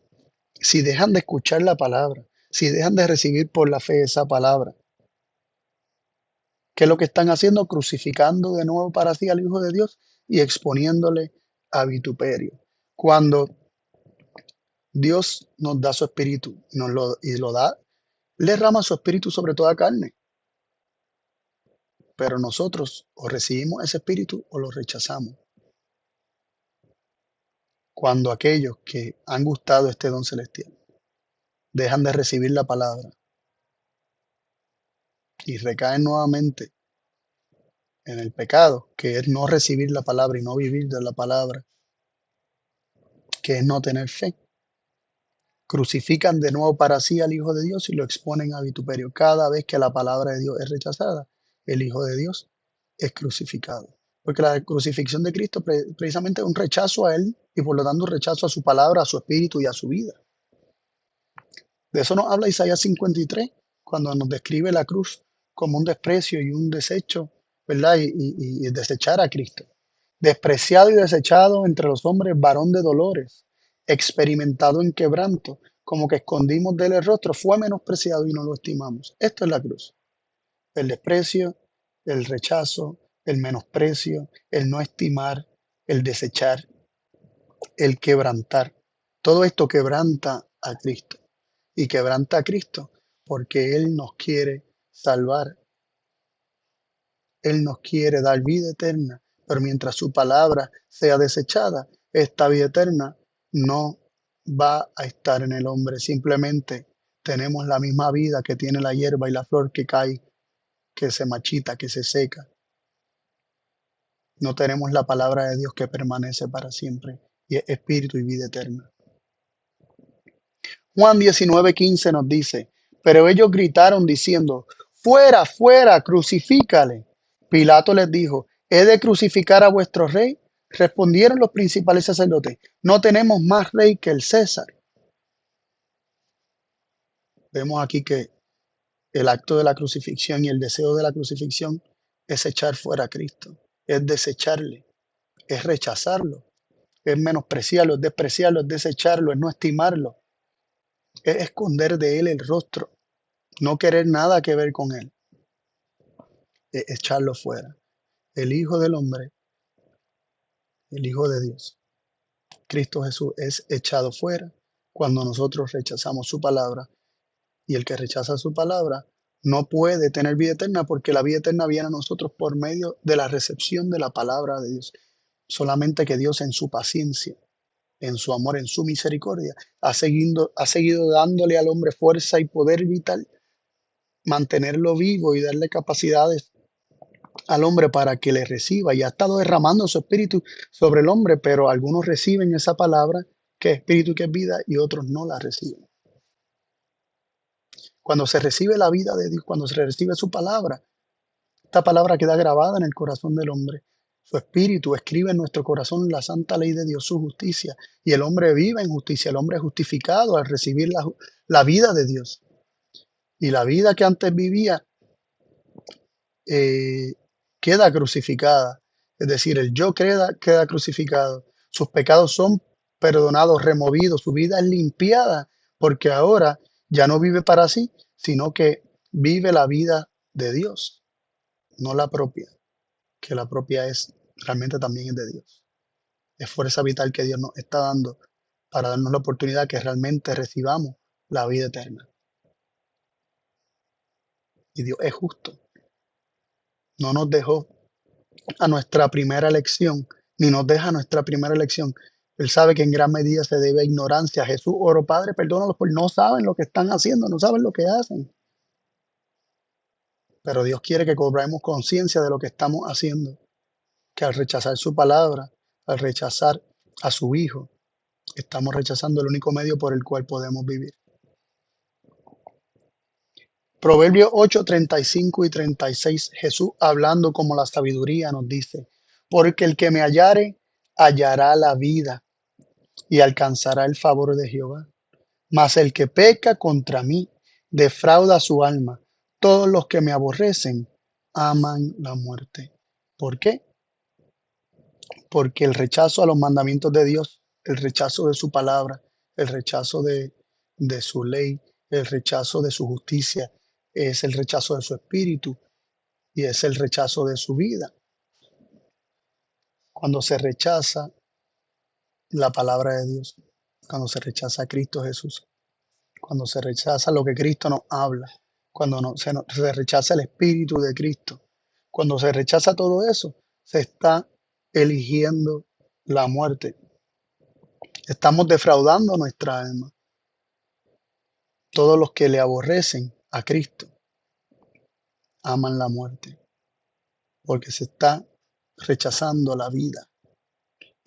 [SPEAKER 1] dejan de escuchar la palabra, si dejan de recibir por la fe esa palabra, ¿qué es lo que están haciendo? Crucificando de nuevo para sí al Hijo de Dios y exponiéndole a vituperio. Cuando Dios nos da su espíritu y lo da, le derrama su espíritu sobre toda carne. Pero nosotros o recibimos ese espíritu o lo rechazamos. Cuando aquellos que han gustado este don celestial dejan de recibir la palabra y recaen nuevamente en el pecado, que es no recibir la palabra y no vivir de la palabra, que es no tener fe, crucifican de nuevo para sí al Hijo de Dios y lo exponen a vituperio. Cada vez que la palabra de Dios es rechazada, el Hijo de Dios es crucificado. Porque la crucifixión de Cristo precisamente es un rechazo a Él y por lo tanto un rechazo a su palabra, a su espíritu y a su vida. De eso nos habla Isaías 53, cuando nos describe la cruz como un desprecio y un desecho, ¿verdad? Y desechar a Cristo. Despreciado y desechado entre los hombres, varón de dolores, experimentado en quebranto, como que escondimos de él el rostro, fue menospreciado y no lo estimamos. Esto es la cruz. El desprecio, el rechazo, el menosprecio, el no estimar, el desechar, el quebrantar. Todo esto quebranta a Cristo y quebranta a Cristo porque Él nos quiere salvar, Él nos quiere dar vida eterna, pero mientras su palabra sea desechada, esta vida eterna no va a estar en el hombre. Simplemente tenemos la misma vida que tiene la hierba y la flor que cae, que se marchita, que se seca. No tenemos la palabra de Dios que permanece para siempre y es espíritu y vida eterna. Juan 19:15 nos dice, pero ellos gritaron diciendo, fuera, fuera, crucifícale. Pilato les dijo, ¿he de crucificar a vuestro rey? Respondieron los principales sacerdotes, no tenemos más rey que el César. Vemos aquí que el acto de la crucifixión y el deseo de la crucifixión es echar fuera a Cristo, es desecharle, es rechazarlo, es menospreciarlo, es despreciarlo, es desecharlo, es no estimarlo, es esconder de él el rostro, no querer nada que ver con él, es echarlo fuera. El Hijo del Hombre, el Hijo de Dios, Cristo Jesús, es echado fuera cuando nosotros rechazamos su palabra. Y el que rechaza su palabra no puede tener vida eterna porque la vida eterna viene a nosotros por medio de la recepción de la palabra de Dios. Solamente que Dios en su paciencia, en su amor, en su misericordia, ha seguido dándole al hombre fuerza y poder vital mantenerlo vivo y darle capacidades al hombre para que le reciba. Y ha estado derramando su espíritu sobre el hombre, pero algunos reciben esa palabra que es espíritu y que es vida y otros no la reciben. Cuando se recibe la vida de Dios, cuando se recibe su palabra, esta palabra queda grabada en el corazón del hombre. Su espíritu escribe en nuestro corazón la santa ley de Dios, su justicia. Y el hombre vive en justicia, el hombre es justificado al recibir la vida de Dios. Y la vida que antes vivía eh, queda crucificada. Es decir, el yo queda crucificado. Sus pecados son perdonados, removidos. Su vida es limpiada porque ahora ya no vive para sí, sino que vive la vida de Dios, no la propia, que la propia es realmente también es de Dios. Es fuerza vital que Dios nos está dando para darnos la oportunidad que realmente recibamos la vida eterna. Y Dios es justo. No nos dejó a nuestra primera elección, ni nos deja a nuestra primera elección. Él sabe que en gran medida se debe a ignorancia. Jesús oró, Padre, perdónalos, porque no saben lo que están haciendo, no saben lo que hacen. Pero Dios quiere que cobremos conciencia de lo que estamos haciendo, que al rechazar su palabra, al rechazar a su Hijo, estamos rechazando el único medio por el cual podemos vivir. Proverbios 8, 35 y 36, Jesús hablando como la sabiduría nos dice, porque el que me hallare hallará la vida y alcanzará el favor de Jehová. Mas el que peca contra mí defrauda su alma. Todos los que me aborrecen aman la muerte. ¿Por qué? Porque el rechazo a los mandamientos de Dios, el rechazo de su palabra, el rechazo de su ley, el rechazo de su justicia, es el rechazo de su espíritu y es el rechazo de su vida. Cuando se rechaza la palabra de Dios, cuando se rechaza a Cristo Jesús, cuando se rechaza lo que Cristo nos habla, cuando se rechaza el Espíritu de Cristo, cuando se rechaza todo eso, se está eligiendo la muerte. Estamos defraudando nuestra alma. Todos los que le aborrecen a Cristo aman la muerte, porque se está rechazando la vida.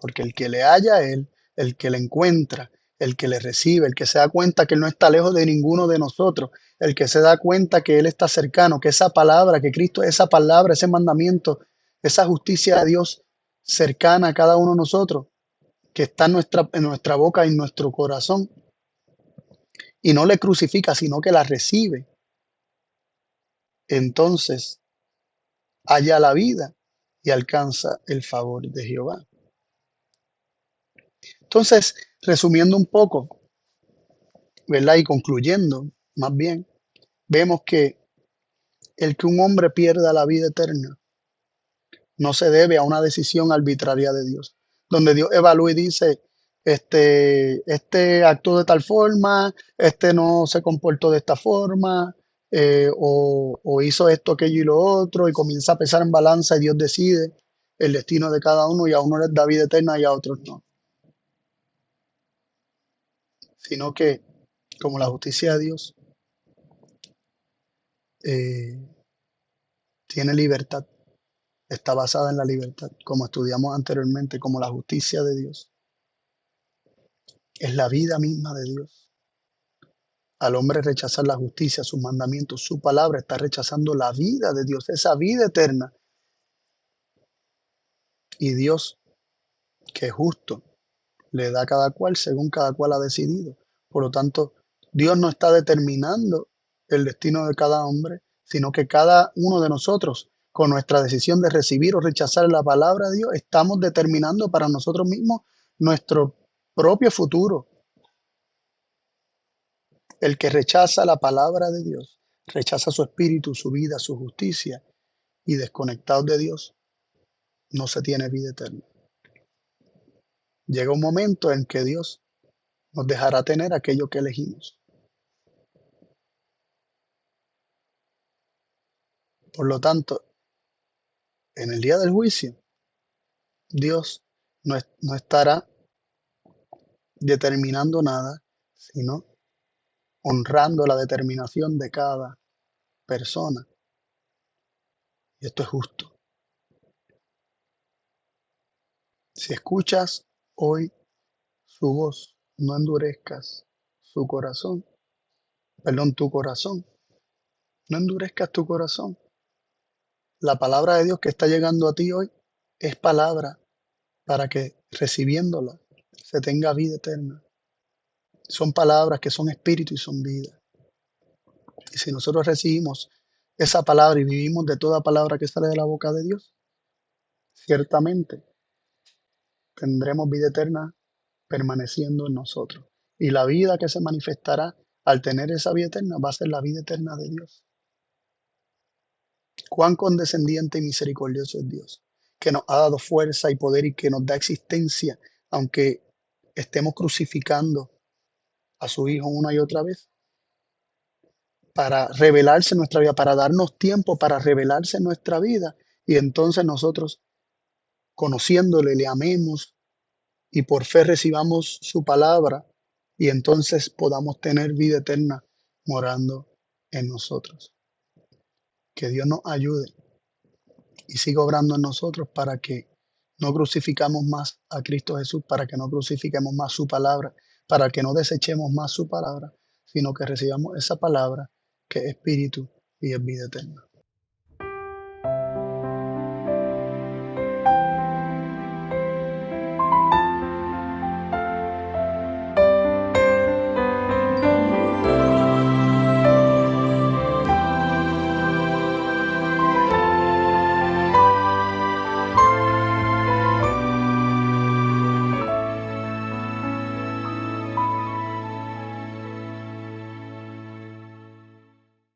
[SPEAKER 1] Porque el que le halla a Él, el que le encuentra, el que le recibe, el que se da cuenta que Él no está lejos de ninguno de nosotros, el que se da cuenta que Él está cercano, que esa palabra, que Cristo, esa palabra, ese mandamiento, esa justicia de Dios cercana a cada uno de nosotros, que está en nuestra boca y en nuestro corazón, y no le crucifica, sino que la recibe, entonces halla la vida y alcanza el favor de Jehová. Entonces, resumiendo un poco, ¿verdad? Y concluyendo, más bien, vemos que el que un hombre pierda la vida eterna no se debe a una decisión arbitraria de Dios, donde Dios evalúa y dice, este actuó de tal forma, este no se comportó de esta forma, o hizo esto, aquello y lo otro, y comienza a pesar en balanza y Dios decide el destino de cada uno y a uno les da vida eterna y a otros no, sino que como la justicia de Dios eh, tiene libertad, está basada en la libertad, como estudiamos anteriormente, como la justicia de Dios. Es la vida misma de Dios. Al hombre rechazar la justicia, sus mandamientos, su palabra, está rechazando la vida de Dios, esa vida eterna. Y Dios, que es justo, le da a cada cual según cada cual ha decidido. Por lo tanto, Dios no está determinando el destino de cada hombre, sino que cada uno de nosotros, con nuestra decisión de recibir o rechazar la palabra de Dios, estamos determinando para nosotros mismos nuestro propio futuro. El que rechaza la palabra de Dios, rechaza su espíritu, su vida, su justicia, y desconectado de Dios, no se tiene vida eterna. Llega un momento en que Dios nos dejará tener aquello que elegimos. Por lo tanto, en el día del juicio, Dios no estará determinando nada, sino honrando la determinación de cada persona, y esto es justo. Si escuchas hoy su voz, no endurezcas su corazón, perdón, tu corazón, no endurezcas tu corazón. La palabra de Dios que está llegando a ti hoy es palabra para que recibiéndola se tenga vida eterna. Son palabras que son espíritu y son vida. Y si nosotros recibimos esa palabra y vivimos de toda palabra que sale de la boca de Dios, ciertamente tendremos vida eterna permaneciendo en nosotros. Y la vida que se manifestará al tener esa vida eterna va a ser la vida eterna de Dios. Cuán condescendiente y misericordioso es Dios, que nos ha dado fuerza y poder y que nos da existencia, aunque estemos crucificando a su Hijo una y otra vez, para revelarse en nuestra vida, para darnos tiempo para revelarse en nuestra vida. Y entonces nosotros, conociéndole, le amemos y por fe recibamos su palabra y entonces podamos tener vida eterna morando en nosotros. Que Dios nos ayude y siga obrando en nosotros para que no crucificamos más a Cristo Jesús, para que no crucifiquemos más su palabra, para que no desechemos más su palabra, sino que recibamos esa palabra que es espíritu y es vida eterna.